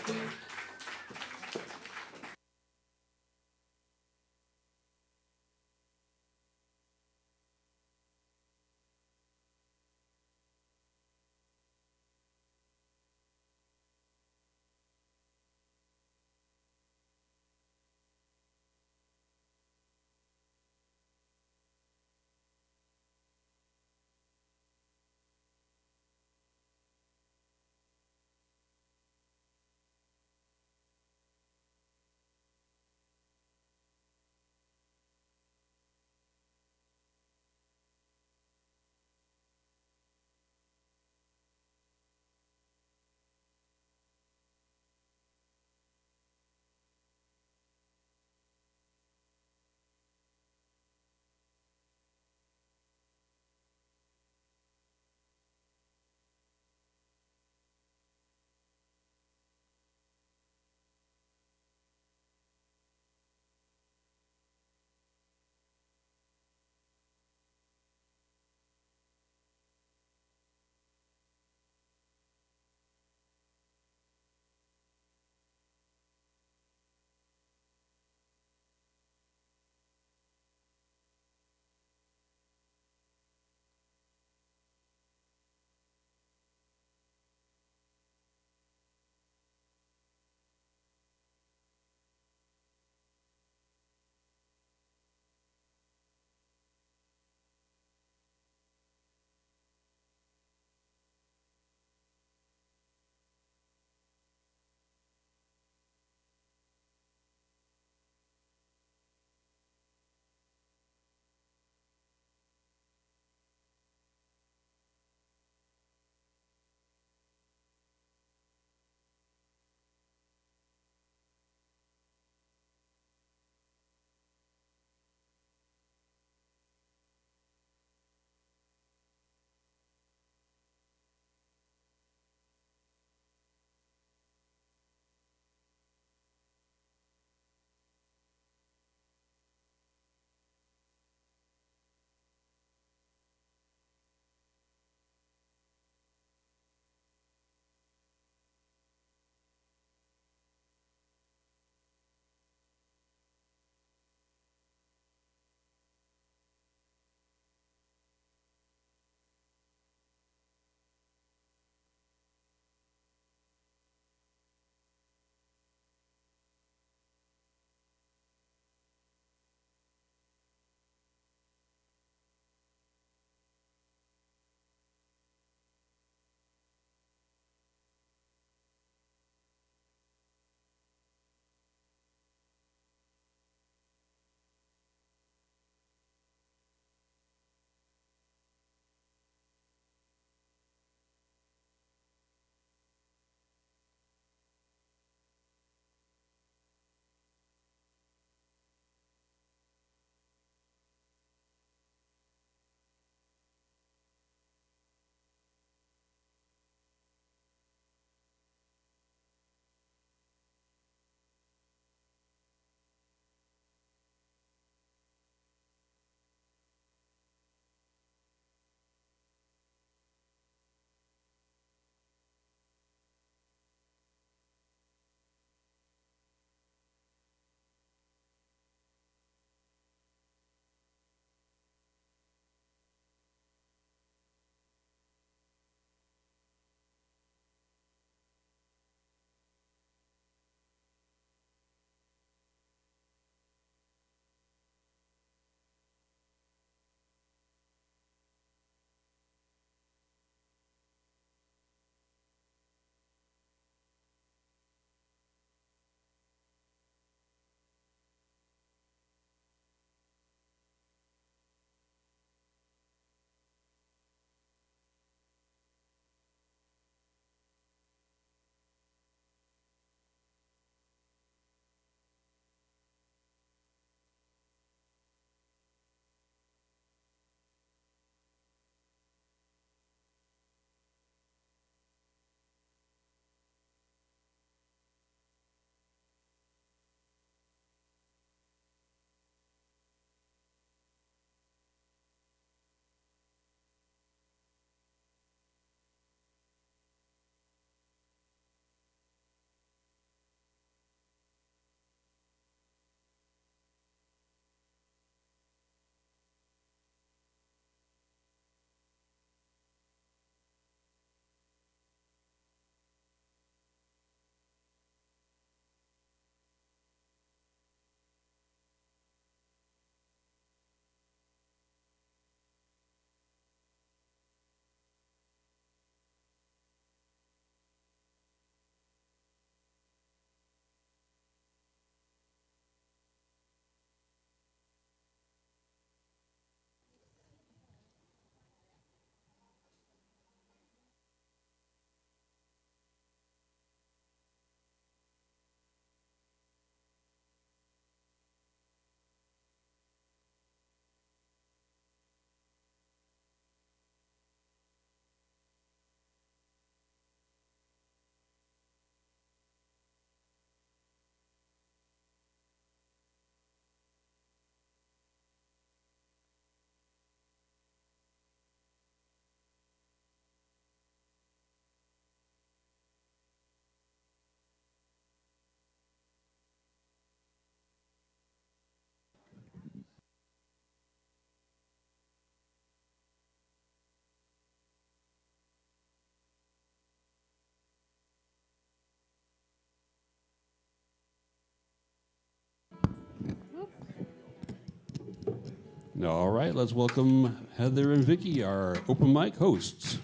All right, let's welcome Heather and Vicky, our open mic hosts.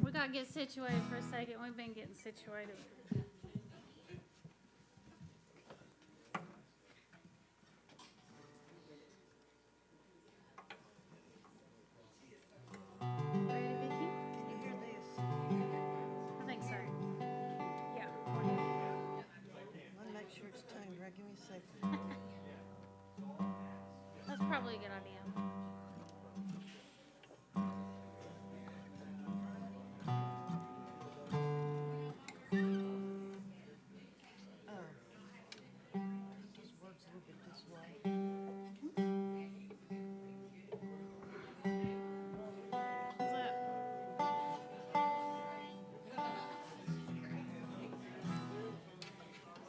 We gotta get situated for a second. We've been getting situated. Ready, Vicky? Can you hear this? I think so. Yeah. we're good. Let me make sure it's tuned, right? Give me a second. That's probably a good idea. These words a little bit this way. What's that?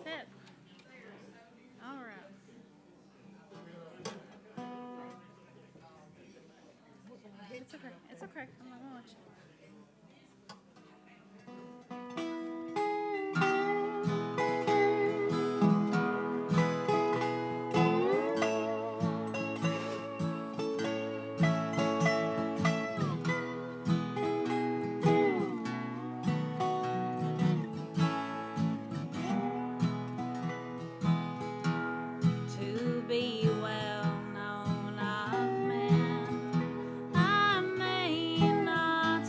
Sit. All right. It's okay. It's okay. I'm not gonna watch it. To be well known of men, I may not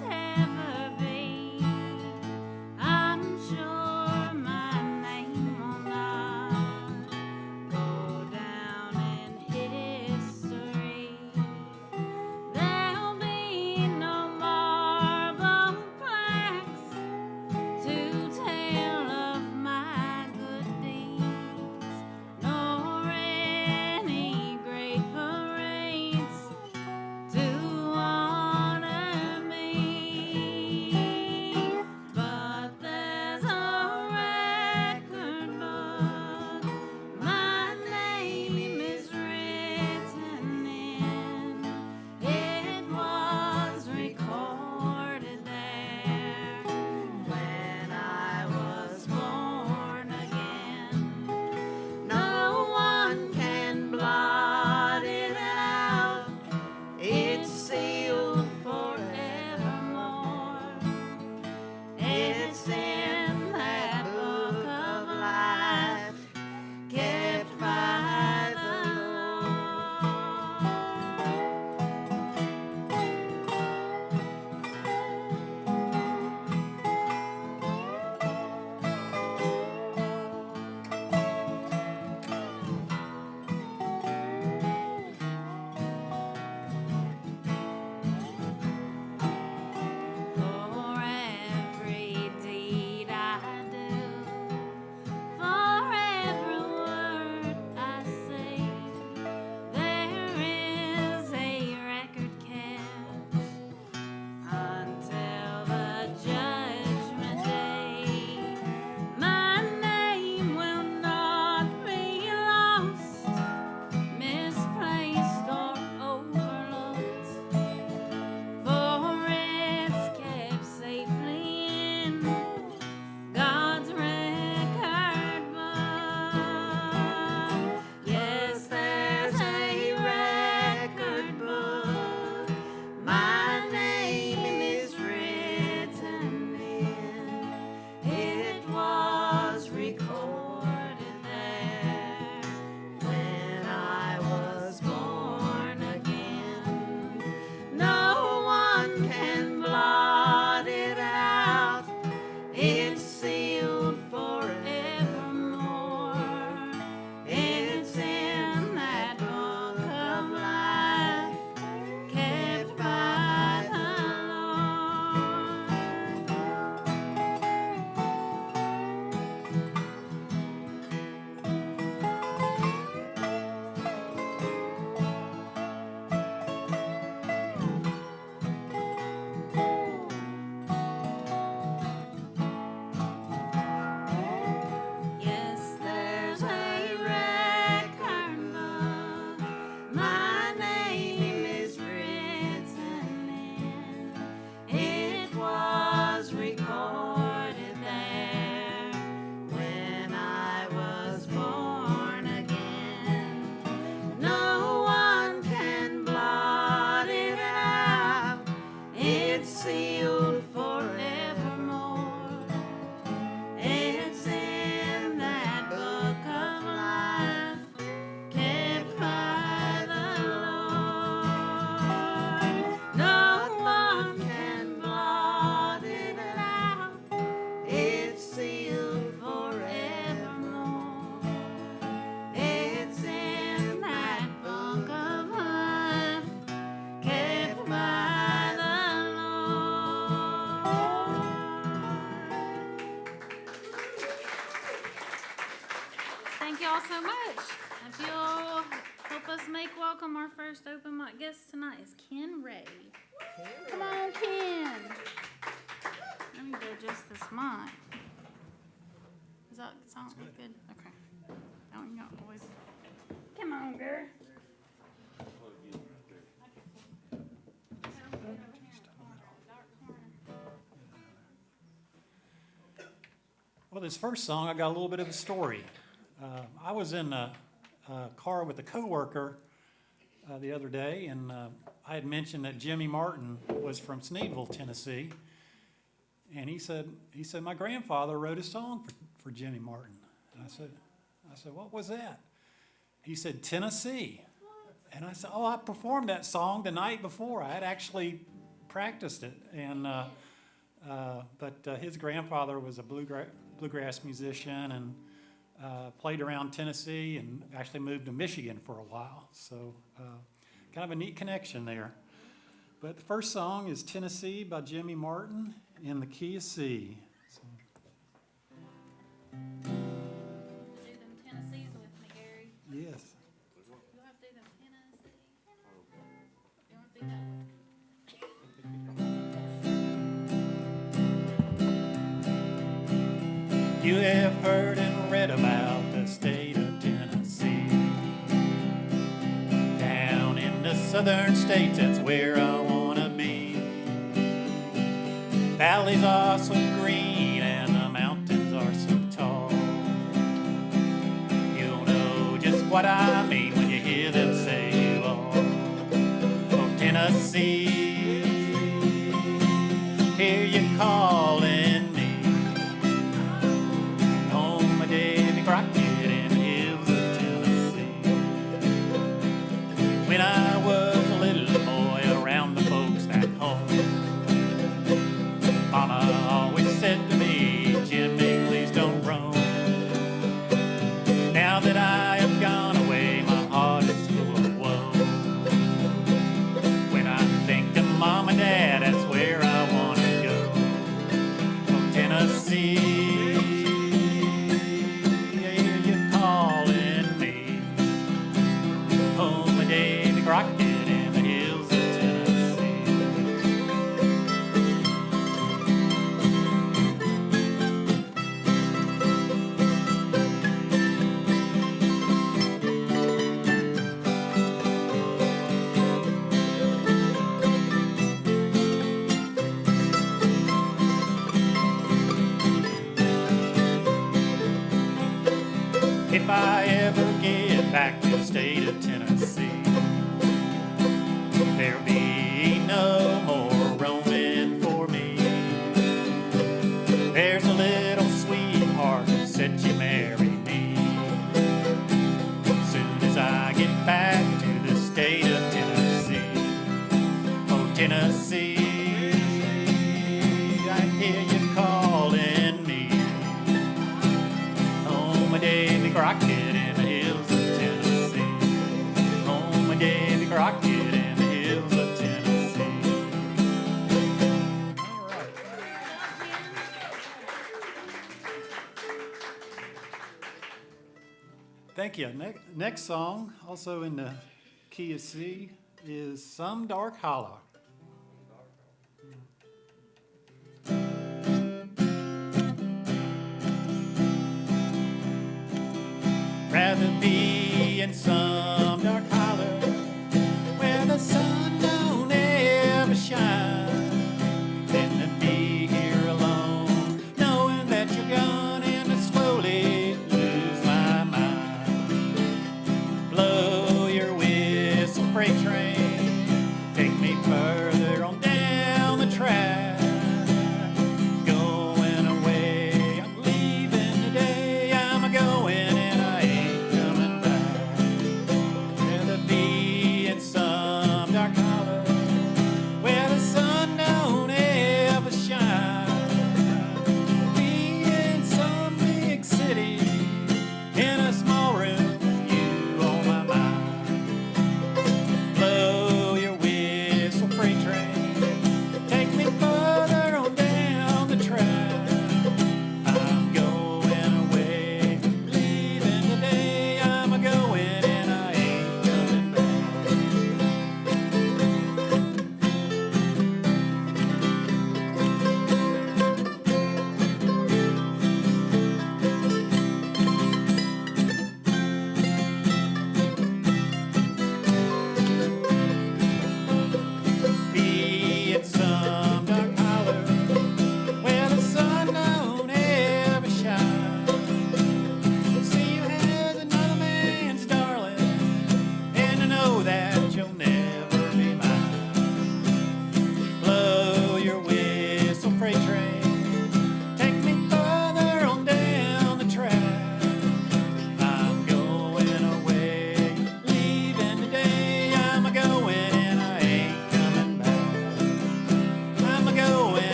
Let's make welcome our first open mic guest tonight is Ken Ray. Come on, Ken. Let me do adjust this mic. Does that sound good? Okay. Now you got boys. Come on, girl. Well, this first song, I got a little bit of a story. I was in a car with a coworker the other day, and I had mentioned that Jimmy Martin was from Sneedville, Tennessee, and he said my grandfather wrote a song for Jimmy Martin. And I said, what was that? He said, Tennessee. And I said, oh, I performed that song the night before. I had actually practiced it, and but his grandfather was a bluegrass musician and played around Tennessee and actually moved to Michigan for a while. So kind of a neat connection there. But the first song is Tennessee by Jimmy Martin in the key of C. So. Do them Tennessees with me, Gary. Yes. You have to do them Tennessee. You want to do that one? You have heard and read about the state of Tennessee. Down in the southern states, that's where I want to be. Valleys are so green and the mountains are so tall. You'll know just what I mean when you hear them say you are. Oh, Tennessee, hear you calling me. Home of Davy Crockett in the hills of Tennessee. When I was a little boy around the folks back home, Mama always said to me, Jimmy, please don't roam. Now that I have gone away, my heart is full of woe. When I think of Mom and Dad, that's where I want to go. Oh, Tennessee, I hear you calling me. Home of Davy Crockett in the hills of Tennessee. If I ever get back to the state of Tennessee, there'll be no more roaming for me. There's a little sweetheart who said you marry me. Soon as I get back to the state of Tennessee, oh Tennessee, I hear you calling me. Home of Davy Crockett in the hills of Tennessee. Home of Davy Crockett in the hills of Tennessee. All right. Thank you. Next song, also in the key of C, is Some Dark Hollow. Rather be in some dark hollow where the sun don't ever shine than to be here alone, knowing that you're gonna slowly lose my mind. Blow your whistle, freight train, take me further on down the track. Going away, I'm leaving today, I'm a going and I ain't coming back.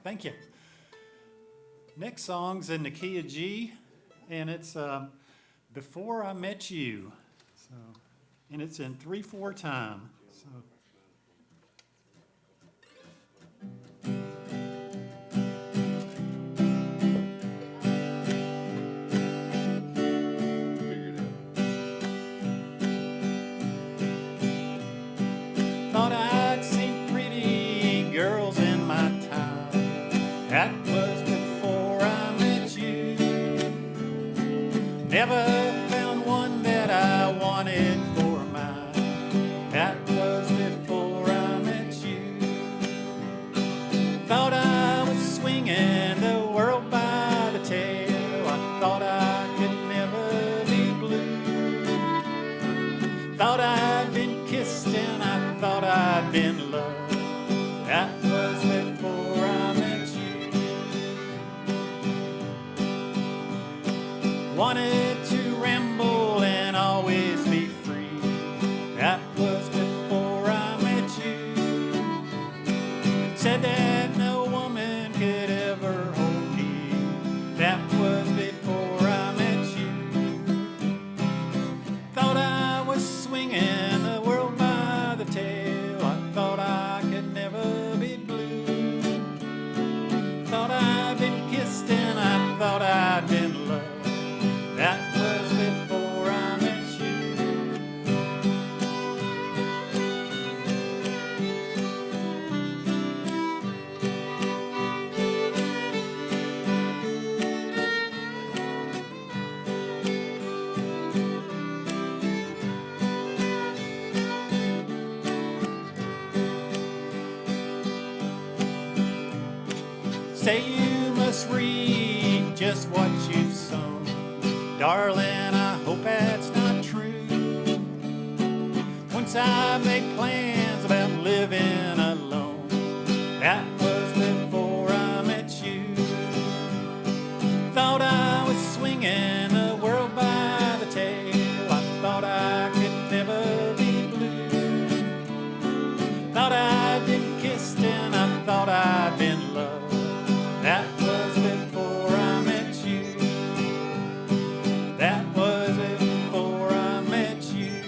Thank you. Next song's in the key of G, and it's Before I Met You. So, and it's in 3/4 time. So. Thought I'd seen pretty girls in my time. That was before I met you. Never found one that I wanted for mine. That was before I met you. Thought I was swinging the world by the tail. I thought I could never be blue. Thought I'd been kissed and I thought I'd been loved. That was before I met you. Wanted to ramble and always be free. That was before I met you. Said that no woman could ever hold me. That was before I met you. Thought I was swinging the world by the tail. I thought I could never be blue. Thought I'd been kissed and I thought I'd been loved. That was before I met you. Say you must reap just what you've sown. Darling, I hope that's not true. Once I make plans about living alone. That was before I met you. Thought I was swinging the world by the tail. I thought I could never be blue. Thought I'd been kissed and I thought I'd been loved. That was before I met you. That was before I met you.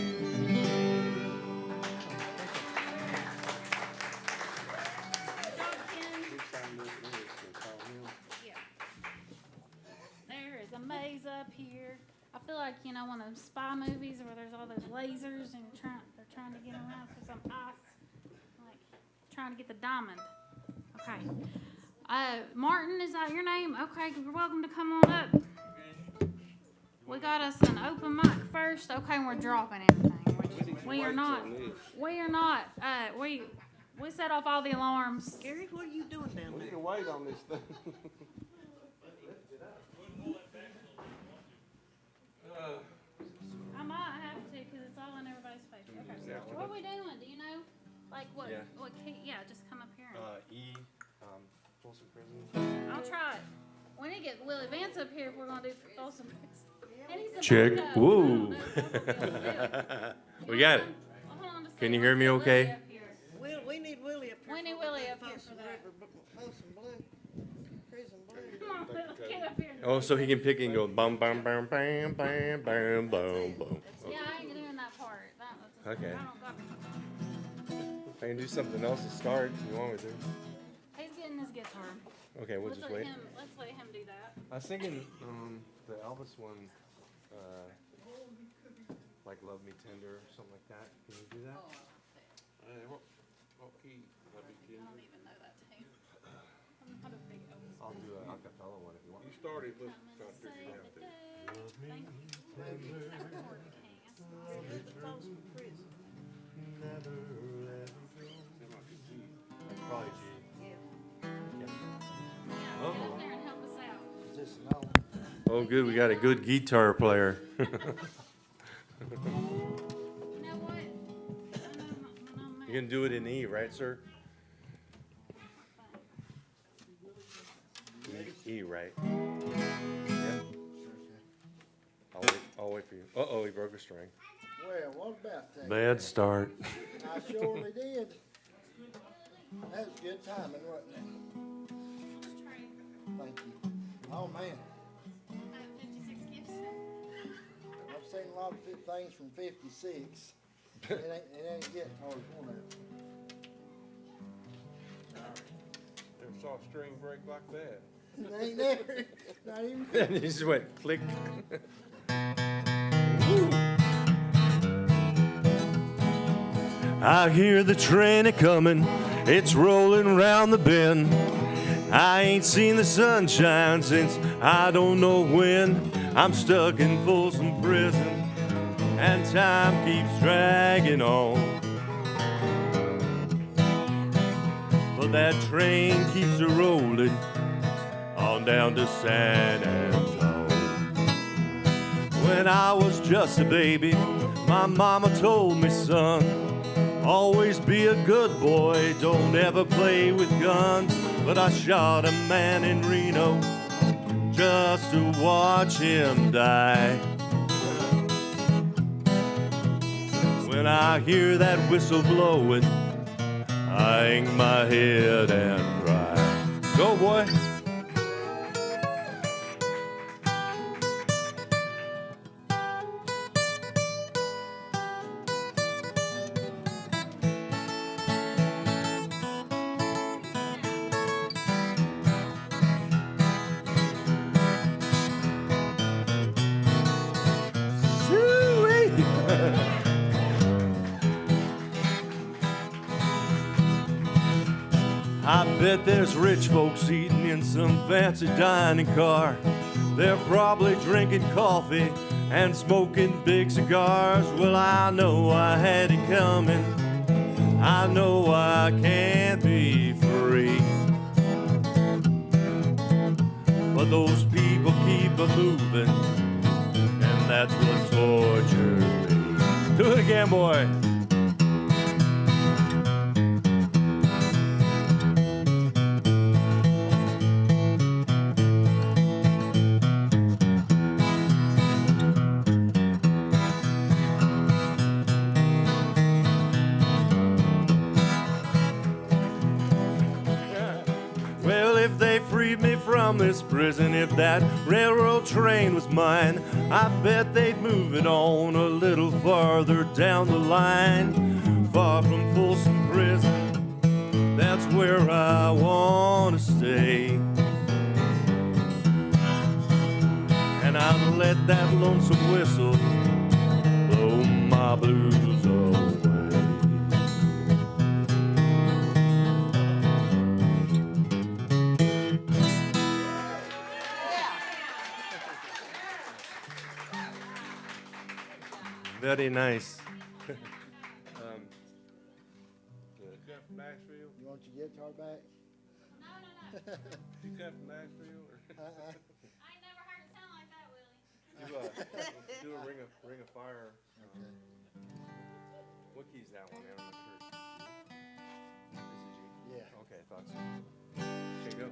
There is a maze up here. I feel like, you know, one of those spy movies where there's all those lasers and they're trying to get around for some ice. Like, trying to get the diamond. Okay. Martin, is that your name? Okay, you're welcome to come on up. We got us an open mic first. Okay, and we're dropping everything. We set off all the alarms. Gary, what are you doing down We there? can wait on this thing. I might have to because it's all in everybody's face. Okay. What are we doing? Do you know? Like what? Yeah. What key? Yeah, just come up here. Folsom Prison. I'll try it. We need to get Willie Vance up here if we're gonna do Folsom Prison. And he's the Check. backup. Woo. No, We got it. hold on just a Can you second. hear me Let's get okay? Willie up here. We need Willie up here. We need for Willie up here Folsom for that. River, Folsom Blue, Prison Blue. Come on, let's get up here. Oh, so he can pick and go bum bum bum bam bam bam boom boom. Yeah, I ain't doing that part. That's Okay. I don't got I can do something else to start if you want me to. He's getting his guitar. Okay, we'll just wait. Let's let him do that. I was thinking the Elvis one, like Love Me Tender or something like that. Can you do that? What key? Love Me I Tender? don't even know that tune. I'm not a big Elvis I'll do an acapella one if you want. You started, let's fan. try to figure it out then. Thank you. That chord cast. Folsom Prison. Probably G. Yeah, get up there and help us out. Is this an old? Oh, good. We got a good guitar player. You know what? You can do it in E, right, sir? E, right? Yeah. I'll wait for you. Uh-oh, he broke a string. Well, what about that? Bad start. I surely did. That was good timing, wasn't it? Thank you. Oh, man. I've seen a lot of things from 56. It ain't getting hard one of them. Never saw a string break like that. It ain't never, not even. And he just went click. I hear the train a-comin', it's rolling round the bend. I ain't seen the sunshine since I don't know when. I'm stuck in Folsom Prison, and time keeps dragging on. But that train keeps a-rolling on down to San Antonio. When I was just a baby, my mama told me, son, always be a good boy, don't ever play with guns. But I shot a man in Reno just to watch him die. When I hear that whistle blowing, I hang my head and cry. Go, boy. I bet there's rich folks eating in some fancy dining car. They're probably drinking coffee and smoking big cigars. Well, I know I had it coming. I know I can't be free. But those people keep a-moving, and that's what tortures me. Do it again, boy. From this prison, if that railroad train was mine, I bet they'd move it on a little farther down the line. Far from Folsom Prison, that's where I want to stay. And I'd let that lonesome whistle blow my blues away. Very nice. You want your guitar back? No. You come from Nashville? I ain't never heard it sound like that, Willie. Do a ring of fire. What key's that one? I'm not sure. This is G? Yeah. Okay, I thought so. Okay, go.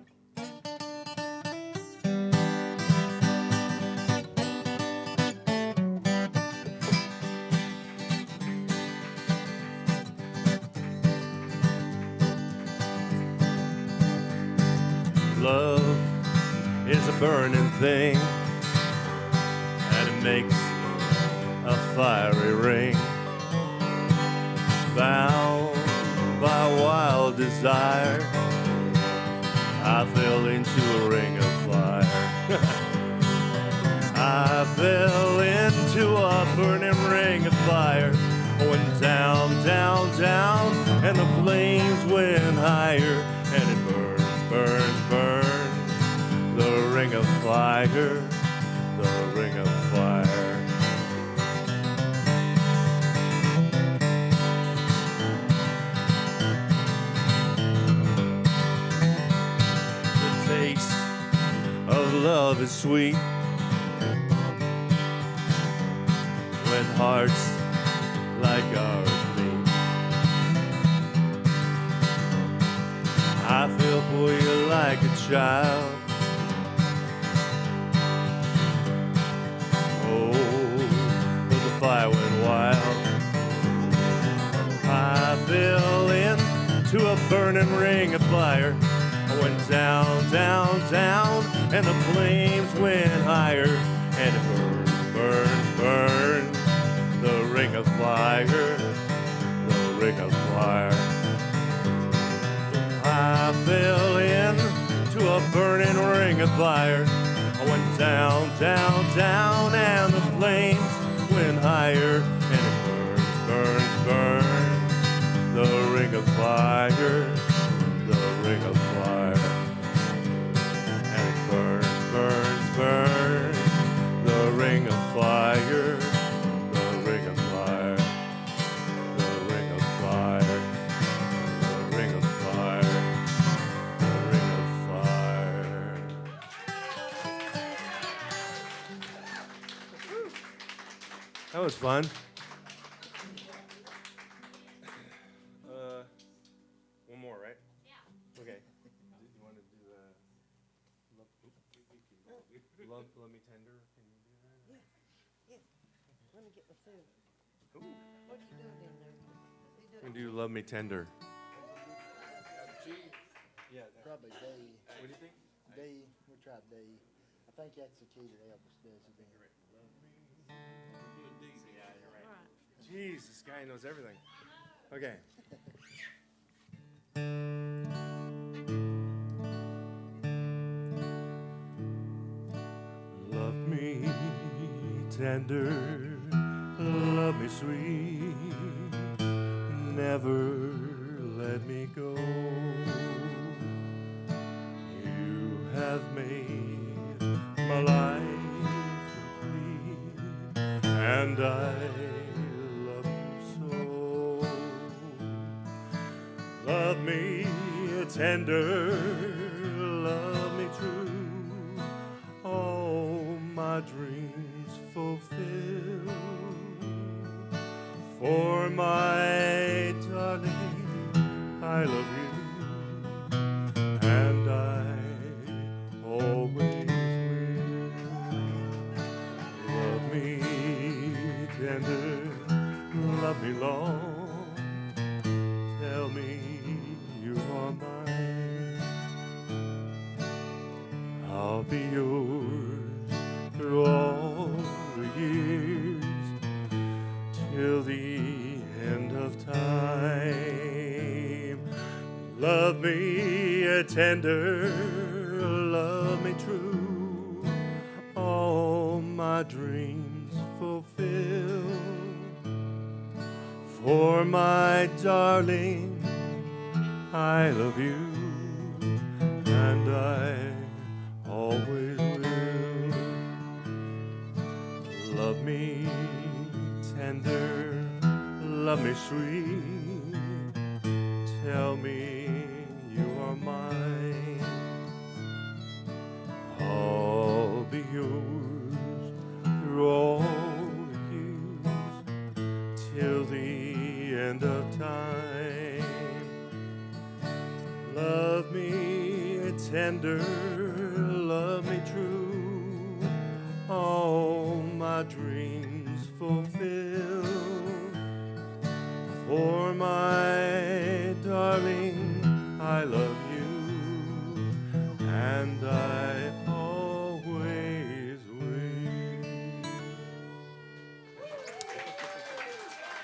Love is a burning thing, and it makes a fiery ring. Bound by wild desire, I fell into a ring of fire. I fell into a burning ring of fire. Went down, down, down, and the flames went higher, and it burns, the ring of fire, the ring of fire. The taste of love is sweet when hearts like ours meet. I feel for you like a child. Oh, but the fire went wild. I fell into a burning ring of fire. I went down, down, down, and the flames went higher, and it burns, burns, burns, the ring of fire, the ring of fire. I fell into a burning ring of fire. I went down, down, down, and the flames went higher, and it burns, burns, burns, the ring of fire, the ring of fire. And it burns, burns, burns, the ring of fire, the ring of fire, the ring of fire, the ring of fire, the ring of fire. That was fun. One more, right? Yeah. Okay. You want to do love me tender? Can you do that? Yeah. Let me get my food. What you doing in there? We can do love me tender. Yeah, probably D. What do you think? D. We'll try D. I think that's the key that Elvis does it in. Jeez, this guy knows everything. Okay. Love me tender, love me sweet, never let me go. You have made my life complete, and I love you so. Love me tender, love me true, all my dreams fulfill. For my darling, I love you, and I always will. Love me tender, love me long, tell me you are mine. I'll be yours through all the years, till the end of time. Love me tender, love me true, all my dreams fulfill. For my darling, I love you, and I always will. Love me tender, love me sweet, tell me you are mine. I'll be yours through all the years, till the end of time. Love me tender, love me true, all my dreams fulfill. For my darling, I love you, and I always will.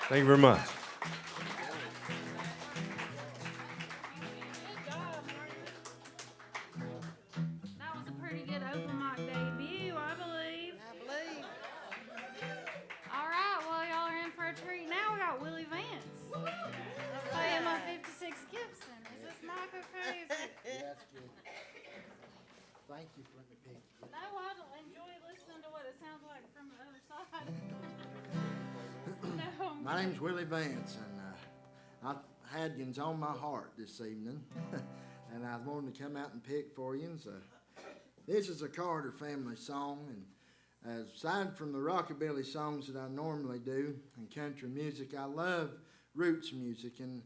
Thank you very much. That was a pretty good open mic debut, I believe. All right, well, y'all are in for a treat. Now we got Willie Vance playing my 56 Gibson. Is this mic okay? Yeah, that's good. Thank you for letting me pick. No, I enjoy listening to what it sounds like from the other side. No, My name's Willie Vance, and I had yous on my heart this evening, and I wanted to come out and pick for yous. This is a Carter family song, and aside from the rockabilly songs that I normally do and country music, I love roots music, and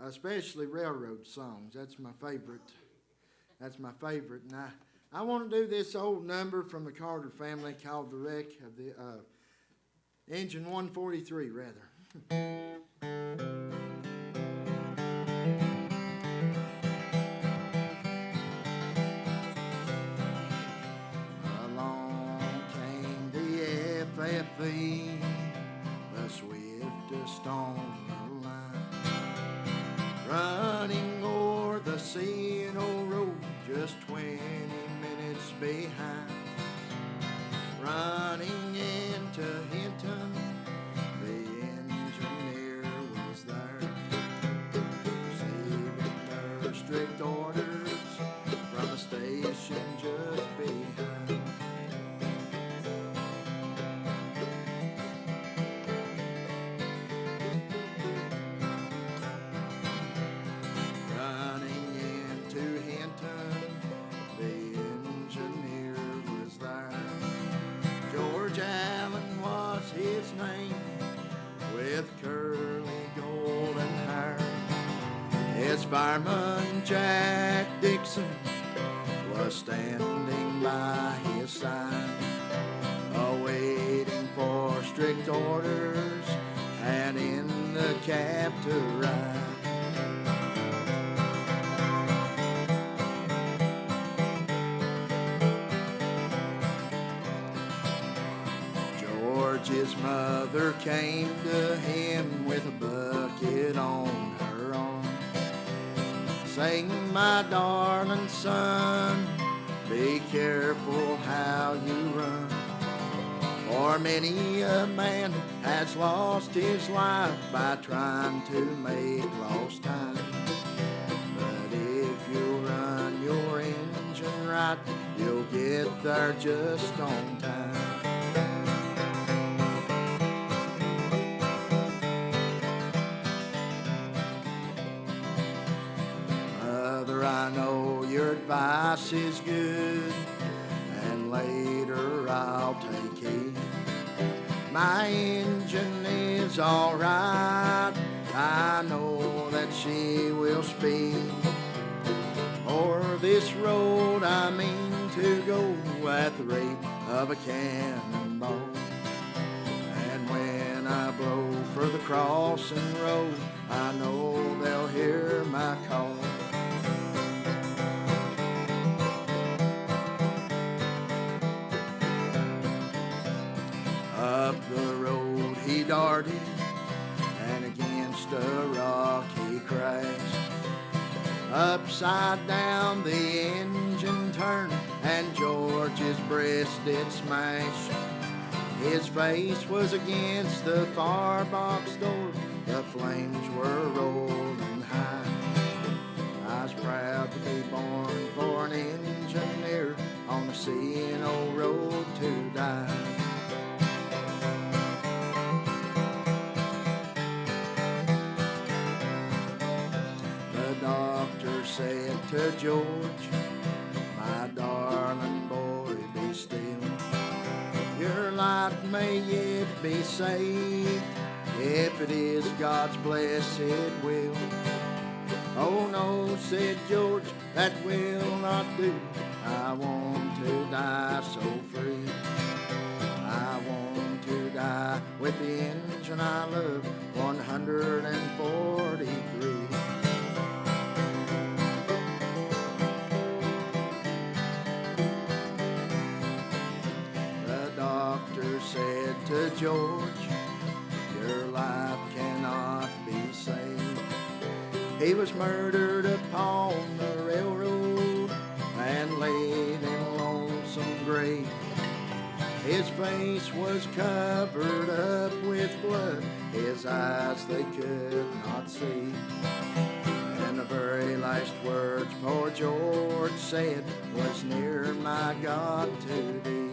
especially railroad songs. That's my favorite. And I want to do this old number from the Carter family called The Wreck of the Engine 143, rather. left thee the swiftest on the line, running o'er the C&O road just 20 minutes behind, running into Hinton, the engineer was there, receiving their strict orders from a station just behind. Running into Hinton, the engineer was there. George Allen was his name, with curly golden hair. His fireman Jack Dixon was standing by his side, awaiting for strict orders and in the cab to ride. George's mother came to him with a bucket on her arm, saying, "My darling son, be careful how you run, for many a man has lost his life by trying to make lost time. But if you run your engine right, you'll get there just on time." Mother, I know your advice is good, and later I'll take heed. My engine is all right, I know that she will speed. O'er this road I mean to go at the rate of a cannonball. And when I blow for the crossing road, I know they'll hear my call. Up the road he darted, and against a rock he crashed. Upside down the engine turned, and George's breast did smash. His face was against the far box door, the flames were rolling high. I was proud to be born for an engineer on the C&O road to die. Doctor said to George, "My darling boy, be still. Your life may yet be saved, if it is God's blessed will." "Oh no," said George, "that will not do. I want to die so free. I want to die with the engine I love, 143. Said to George, "Your life cannot be saved." He was murdered upon the railroad and laid in a lonesome grave. His face was covered up with blood, his eyes they could not see. And the very last words poor George said was, "Near my God to thee."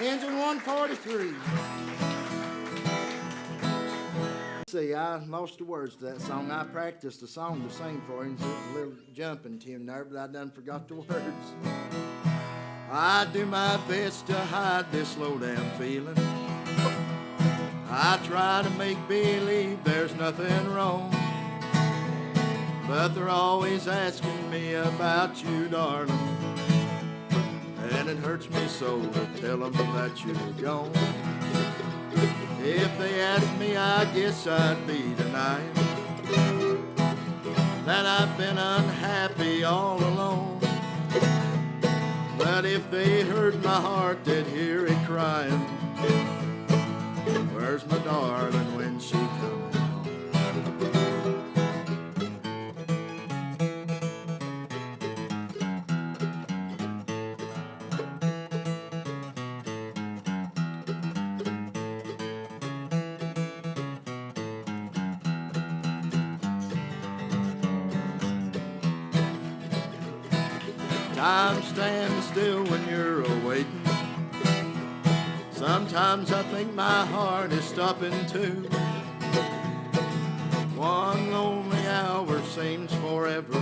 Engine 143. See, I lost the words to that song. I practiced a song to sing for him, so it was a little jumping tune there, but I done forgot the words. I do my best to hide this low down feeling. I try to make believe there's nothing wrong, but they're always asking me about you, darling. And it hurts me so to tell them that you're gone. If they asked me, I guess I'd be denying that I've been unhappy all alone. But if they heard my heart, they'd hear it crying. Where's my darling when she coming home? Time stands still when you're awaiting. Sometimes I think my heart is stopping too. One lonely hour seems forever.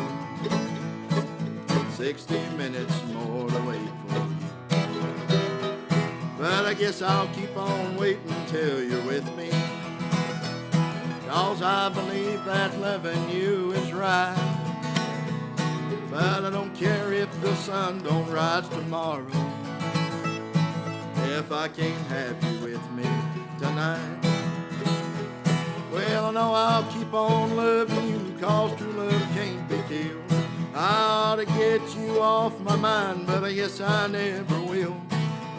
60 minutes more to wait for you. But I guess I'll keep on waiting till you're with me, 'cause I believe that loving you is right. But I don't care if the sun don't rise tomorrow, if I can't have you with me tonight. Well, I know I'll keep on loving you, 'cause true love can't be killed. I ought to get you off my mind, but I guess I never will.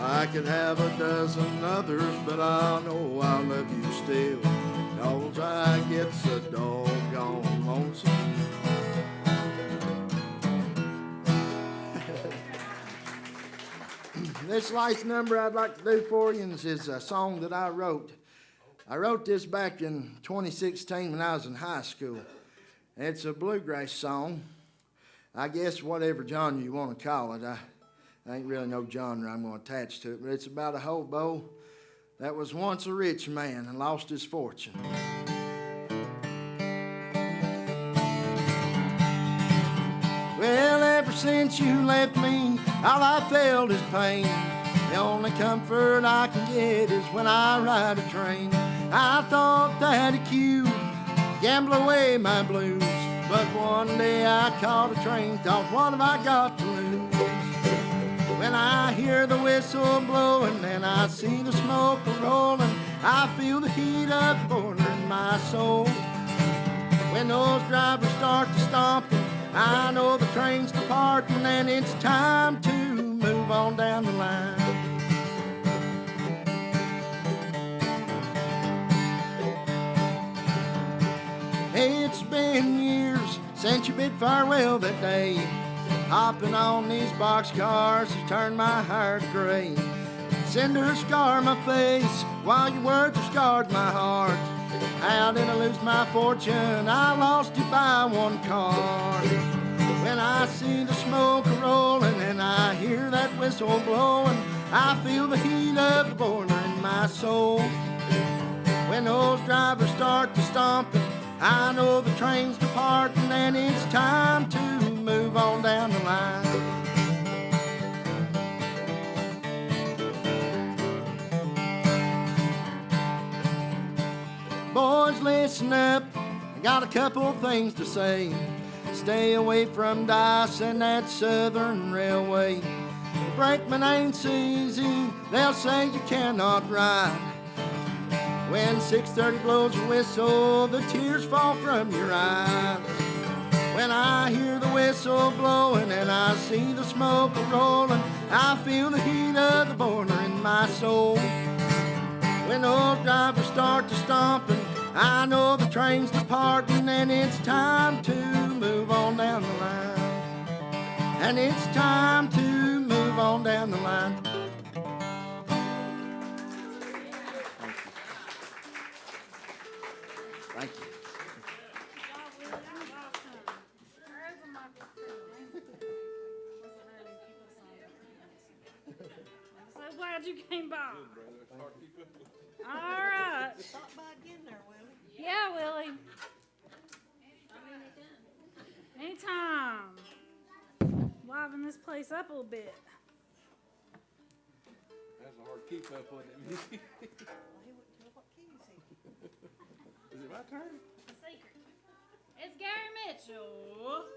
I could have a dozen others, but I know I'll love you still, 'cause I get so doggone lonesome. This last number I'd like to do for you is a song that I wrote. I wrote this back in 2016 when I was in high school. It's a bluegrass song. I guess whatever genre you want to call it. I ain't really no genre I'm going to attach to it, but it's about a hobo that was once a rich man and lost his fortune. Well, ever since you left me, all I felt is pain. The only comfort I can get is when I ride a train. I thought that a cue gamble away my blues, but one day I caught a train, thought what have I got to lose? When I hear the whistle blowing and I see the smoke rolling, I feel the heat of the border in my soul. When those drivers start to stomping, I know the train's departing and it's time to move on down the line. It's been years since you bid farewell that day. Hopping on these boxcars has turned my hair to gray. Cinders scar my face while your words have scarred my heart. How did I lose my fortune? I lost it by one card. When I see the smoke rolling and I hear that whistle blowing, I feel the heat of the border in my soul. When those drivers start to stomping, I know the train's departing and it's time to move on down the line. Boys, listen up, I got a couple things to say. Stay away from dice and that Southern Railway. The brakeman ain't so easy, they'll say you cannot ride. When 6:30 blows a whistle, the tears fall from your eyes. When I hear the whistle blowing and I see the smoke rolling, I feel the heat of the border in my soul. When those drivers start to stomping, I know the train's departing and it's time to move on down the line. And it's time to move on down the line. Thank you. So glad you came by. All right. Stop by again there, Willie. Yeah, Willie. Anytime. Liven this place up a little bit. That's hard to keep up with it. Well, he wouldn't tell what key is he. Is it my turn? It's a secret. It's Gary Mitchell.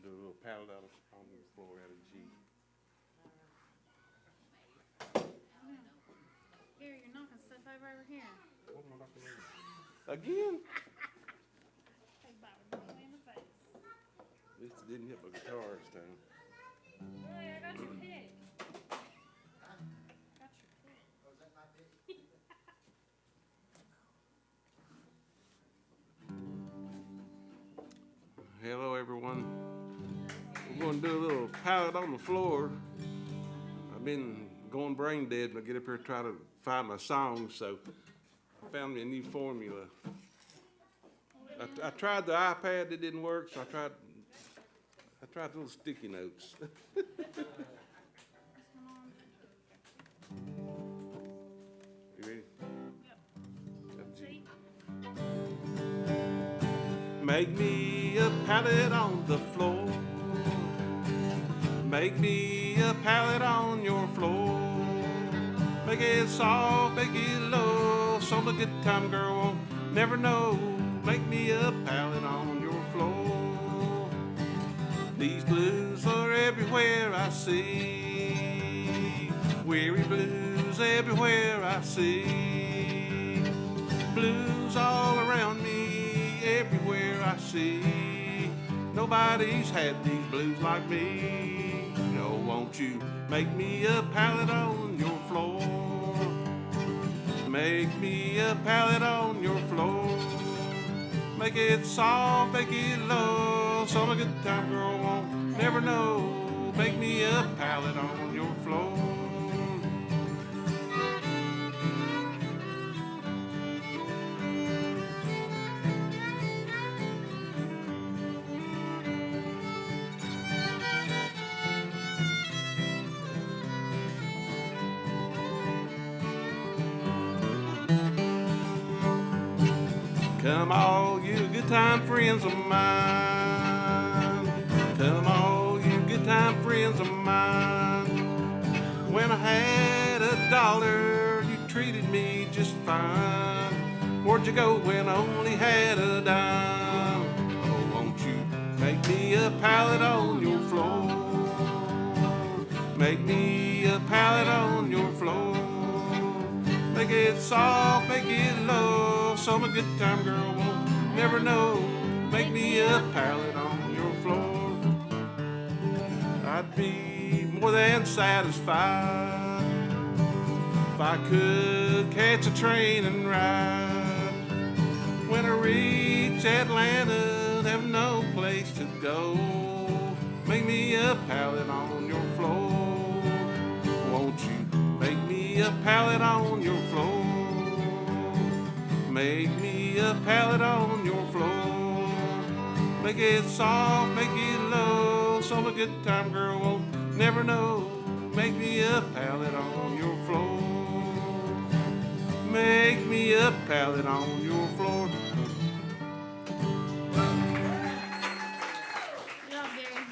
Do a little paddle out on the floor out of G. Gary, you're knocking stuff over here. What am I knocking over? Again? Hey, Bobby, don't me in the face. At least it didn't hit my guitar this time. Hey, I got your pick. Got your pick. Hello, everyone. We're going to do a little palette on the floor. I've been going brain dead when I get up here to try to find my songs, so I found me a new formula. I tried the iPad, it didn't work, so I tried the little sticky notes. You ready? Yep. See? Make me a palette on the floor. Make me a palette on your floor. Make it soft, make it low, so the good time girl won't never know. Make me a palette on your floor. These blues are everywhere I see. Weary blues everywhere I see. Blues all around me, everywhere I see. Nobody's had these blues like me. Oh, won't you make me a palette on your floor? Make me a palette on your floor. Make it soft, make it low, so a good time girl won't never know. Make me a palette on your floor. Come all you good time friends of mine. Come all you good time friends of mine. When I had $1, you treated me just fine. Where'd you go when I only had a dime? Oh, won't you make me a palette on your floor? Make me a palette on your floor. Make it soft, make it low, so my good time girl won't never know. Make me a palette on your floor. I'd be more than satisfied if I could catch a train and ride. When I reach Atlanta, there's no place to go. Make me a palette on your floor. Won't you make me a palette on your floor? Make me a palette on your floor. Make it soft, make it low, so a good time girl won't never know. Make me a palette on your floor. Make me a palette on your floor. Good job, Gary.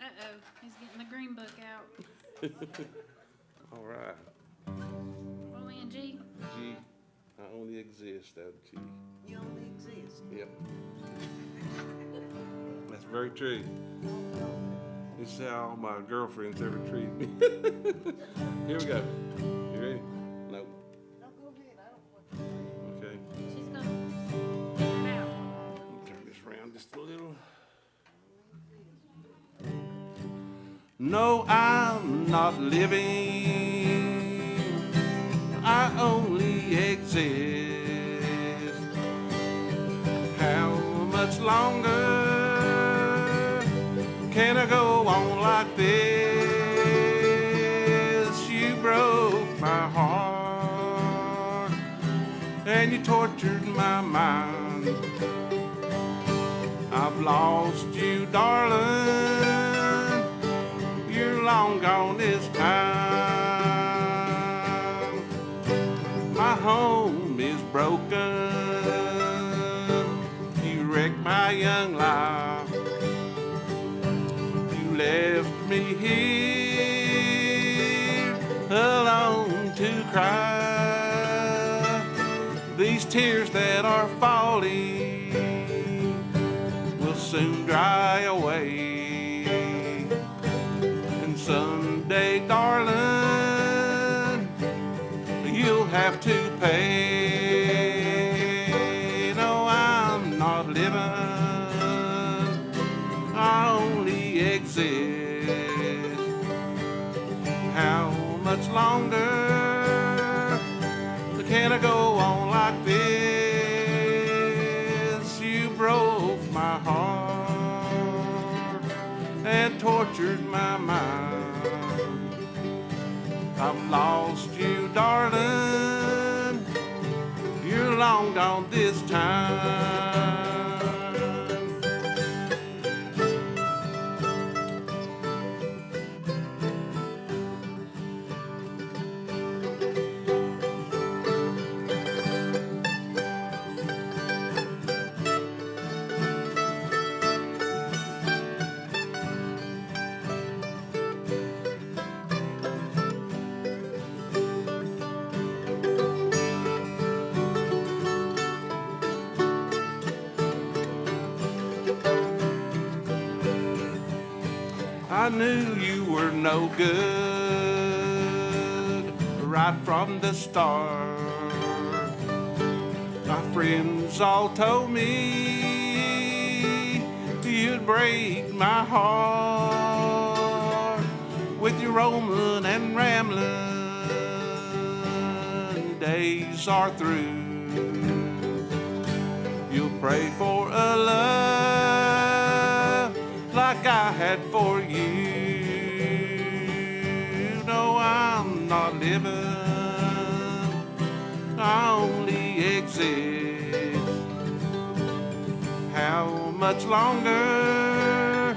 Uh-oh, he's getting the green book out. All right. What are we in G? G. I only exist out of G. You only exist. Yep. That's very true. This is how all my girlfriends ever treat me. Here we go. You ready? No. No, go ahead. I don't want to. Okay. She's gonna figure it out. Turn this around just a little. No, I'm not living. I only exist. How much longer can I go on like this? You broke my heart and you tortured my mind. I've lost you, darling. You're long gone this time. my young life. You left me here alone to cry. These tears that are falling will soon dry away. And someday, darling, you'll have to pay. No, I'm not living, I only exist. How much longer can I go on like this? You broke my heart and tortured my mind. I've lost you, darling. You're long gone this time. I knew you were no good right from the start. My friends all told me you'd break my heart with your roaming and rambling. Days are through. You'll pray for a love like I had for you. No, I'm not living, I only exist. How much longer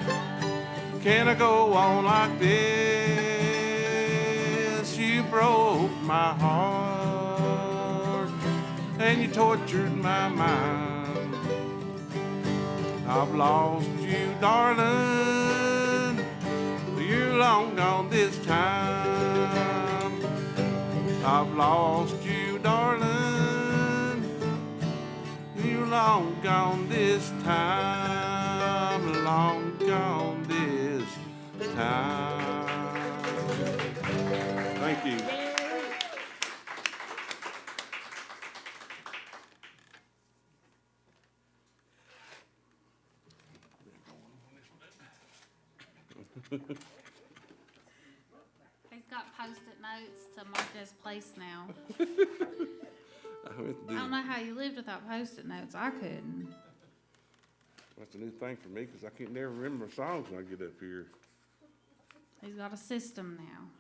can I go on like this? You broke my heart and you tortured my mind. I've lost you, darling. You're long gone this time. I've lost you, darling. You're long gone this time. Long gone this time. Thank you. He's got post-it notes to mark his place now. I don't know how you lived without post-it notes. I couldn't. That's a new thing for me because I can't never remember songs when I get up here. He's got a system now.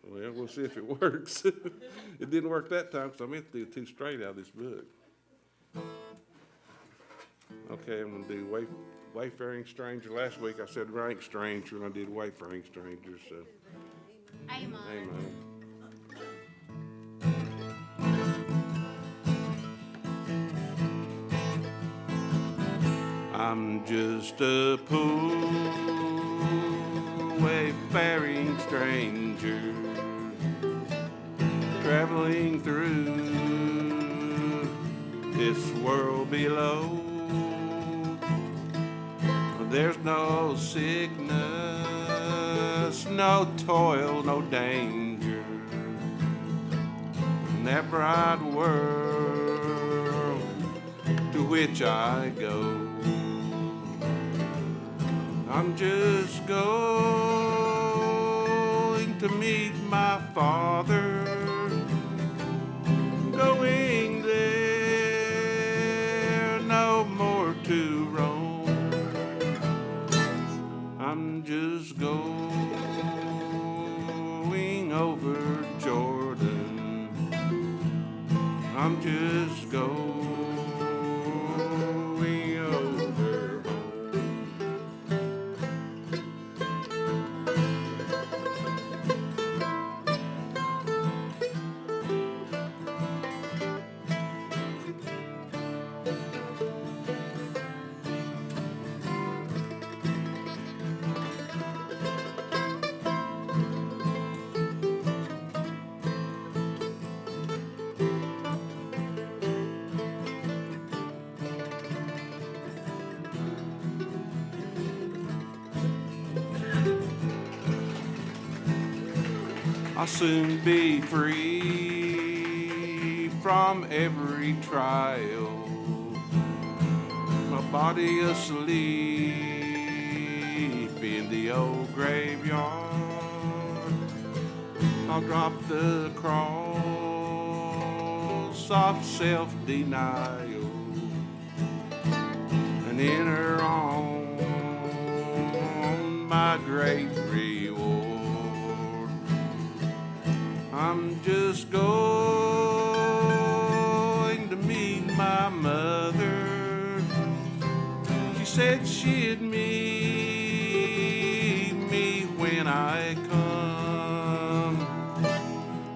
Well, we'll see if it works. It didn't work that time because I meant to do 2 straight out of this book. Okay, I'm going to do Wayfaring Stranger. Last week I said Rank Stranger and I did Wayfaring Stranger, so. Amen. Amen. I'm just a poor wayfaring stranger traveling through this world below. There's no sickness, no toil, no danger in that bright world to which I go. I'm just going to meet my Father, going there, no more to roam. I'm just going over Jordan. I'm just going over home. I'll soon be free from every trial. My body asleep in the old graveyard. I'll drop the cross of self-denial and enter on my great reward. I'm just going to meet my mother. She said she'd meet me when I come.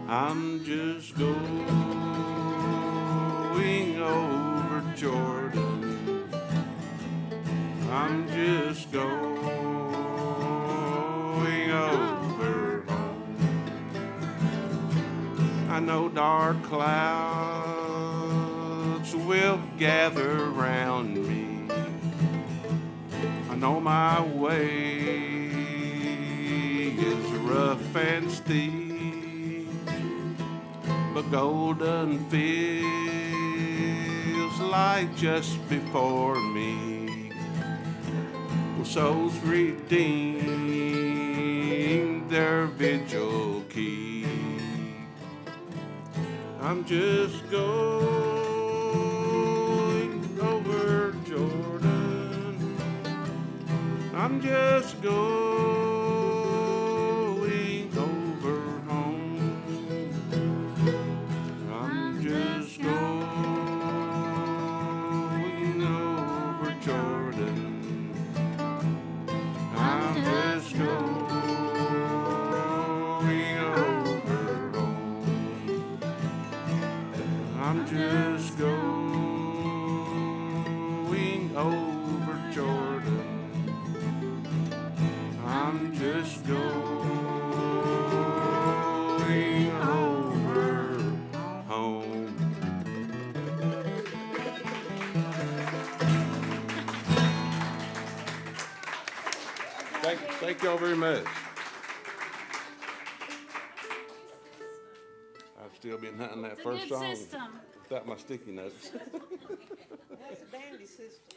I'm just going over Jordan. I'm just going over home. I know dark clouds will gather round me. I know my way is rough and steep, but golden fields lie just before me. Souls redeemed their vigil keep. I'm just going over Jordan. I'm just going over home. I'm just going over Jordan. I'm just going over home. I'm just going over Jordan. I'm just going over home. Thank y'all very much. I've still been hunting that It's a first good song system. without my sticky notes. That's a bandy system.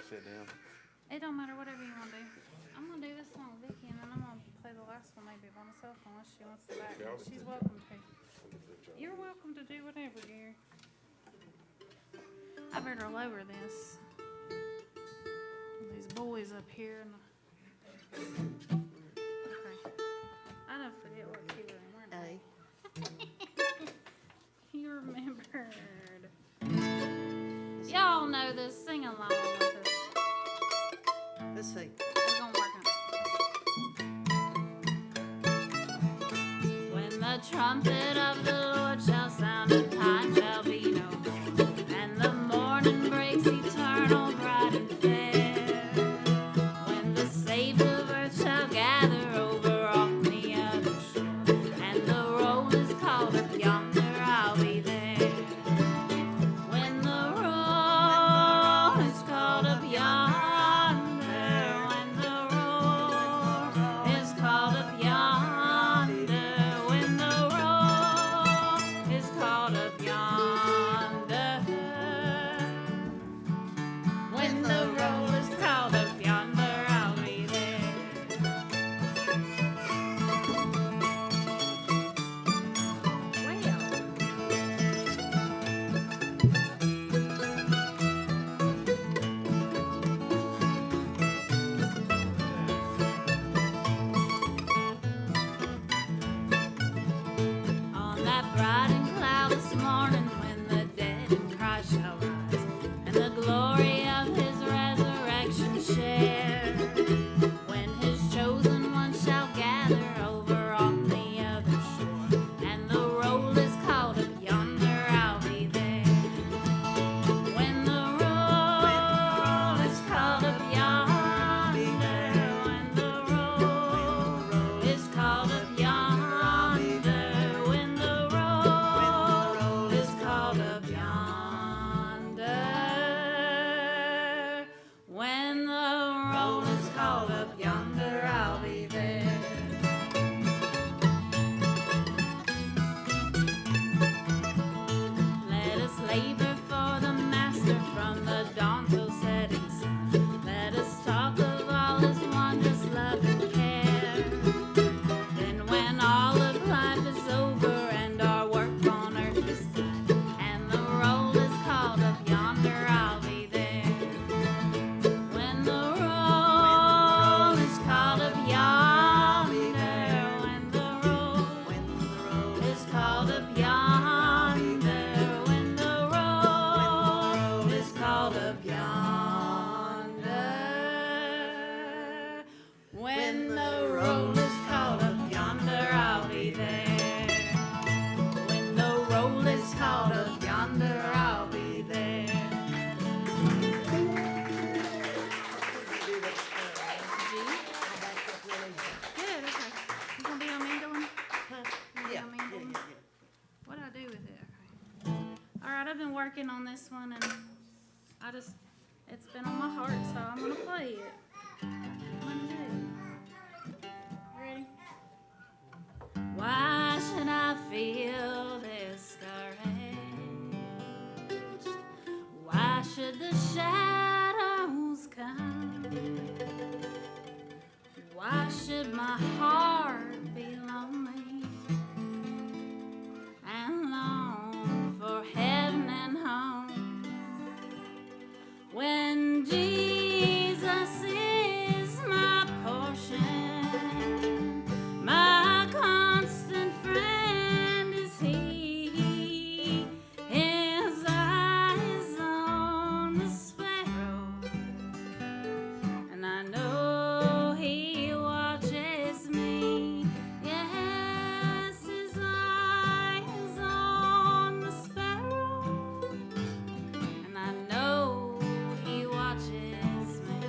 Sit down. It don't matter, whatever you want to do. I'm gonna do this one with Vicky, and then I'm gonna play the last one maybe by myself unless she wants to back me. She's welcome to. You're welcome to do whatever, dear. I better lower this. These boys up here and okay. I don't forget what key we're in, weren't I? You remembered. Y'all know this. Sing along with us. Let's see. We're gonna work on it. When the trumpet of the Lord shall sound and time shall be no more, and the morning breaks eternal, bright and fair, when the saved of earth shall gather over on the other shore, and the roll is called up yonder, I'll be there. When the roll is called up yonder, called up yonder, I'll be there. Let us labor for the Master from the dawn till setting sun. Let us talk of all his wondrous love and care. Then when all of life is over and our work on earth is done, and the roll is called up yonder, I'll be there. When the roll is called up yonder, when the roll is called up yonder, when the roll is called up yonder, when the roll is called up yonder, I'll be there. When the roll is called up yonder, I'll be there. Good, okay. You gonna be on mandolin? Yeah, on mandolin? yeah. What do I do with it? Okay. All right, I've been working on this one, and it's been on my heart, so I'm gonna play it. Ready? Why should I feel discouraged? Why should the shadows come? Why should my heart be lonely and long for heaven and home when Jesus is my portion, my constant friend is He. His eyes on the sparrow, and I know He watches me. Yes, His eyes on the sparrow, and I know He watches me.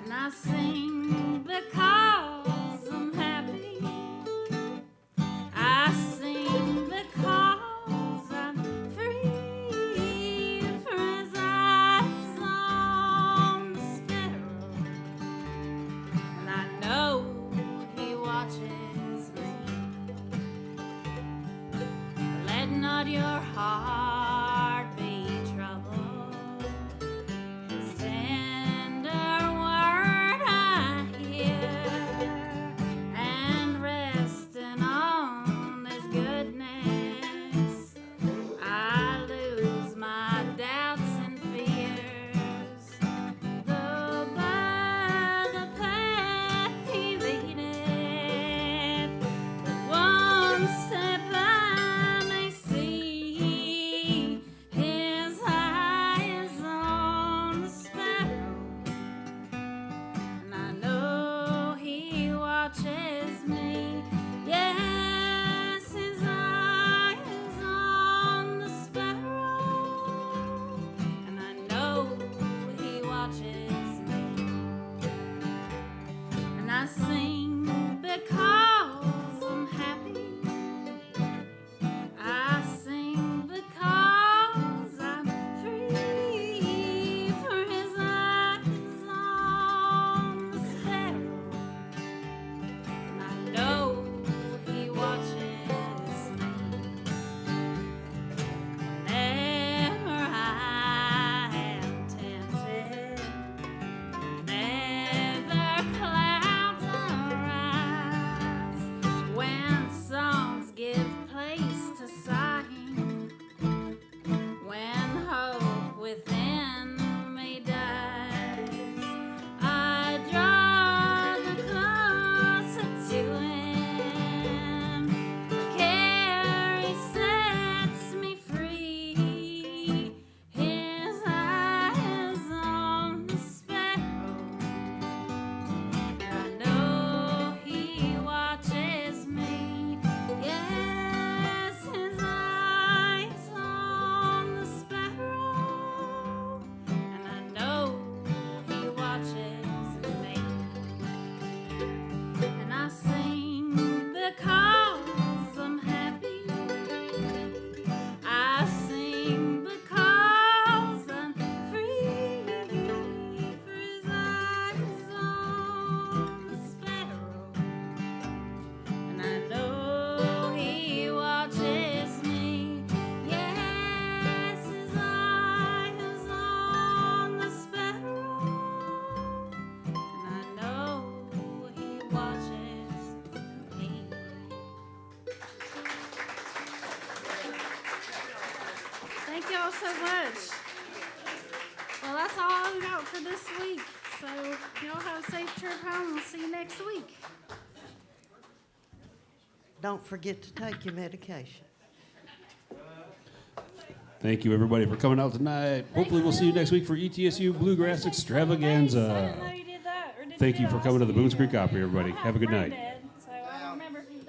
And I sing because I'm happy. I sing because I'm free. For His eyes on the sparrow, and I know He watches me. Let not your heart be troubled. His tender word I hear, and resting on His goodness, I lose my doubts and fears. Though by the path He leadeth, but one step I may see, y'all so much. Well, that's all I've got for this week. So y'all have a safe trip home. We'll see you next week. Don't forget to take your medication. Thank you, everybody, for coming out tonight. Hopefully, we'll see you next week for ETSU Bluegrass Extravaganza. Thank you for coming to the Boones Creek Opry, everybody. Have a good night.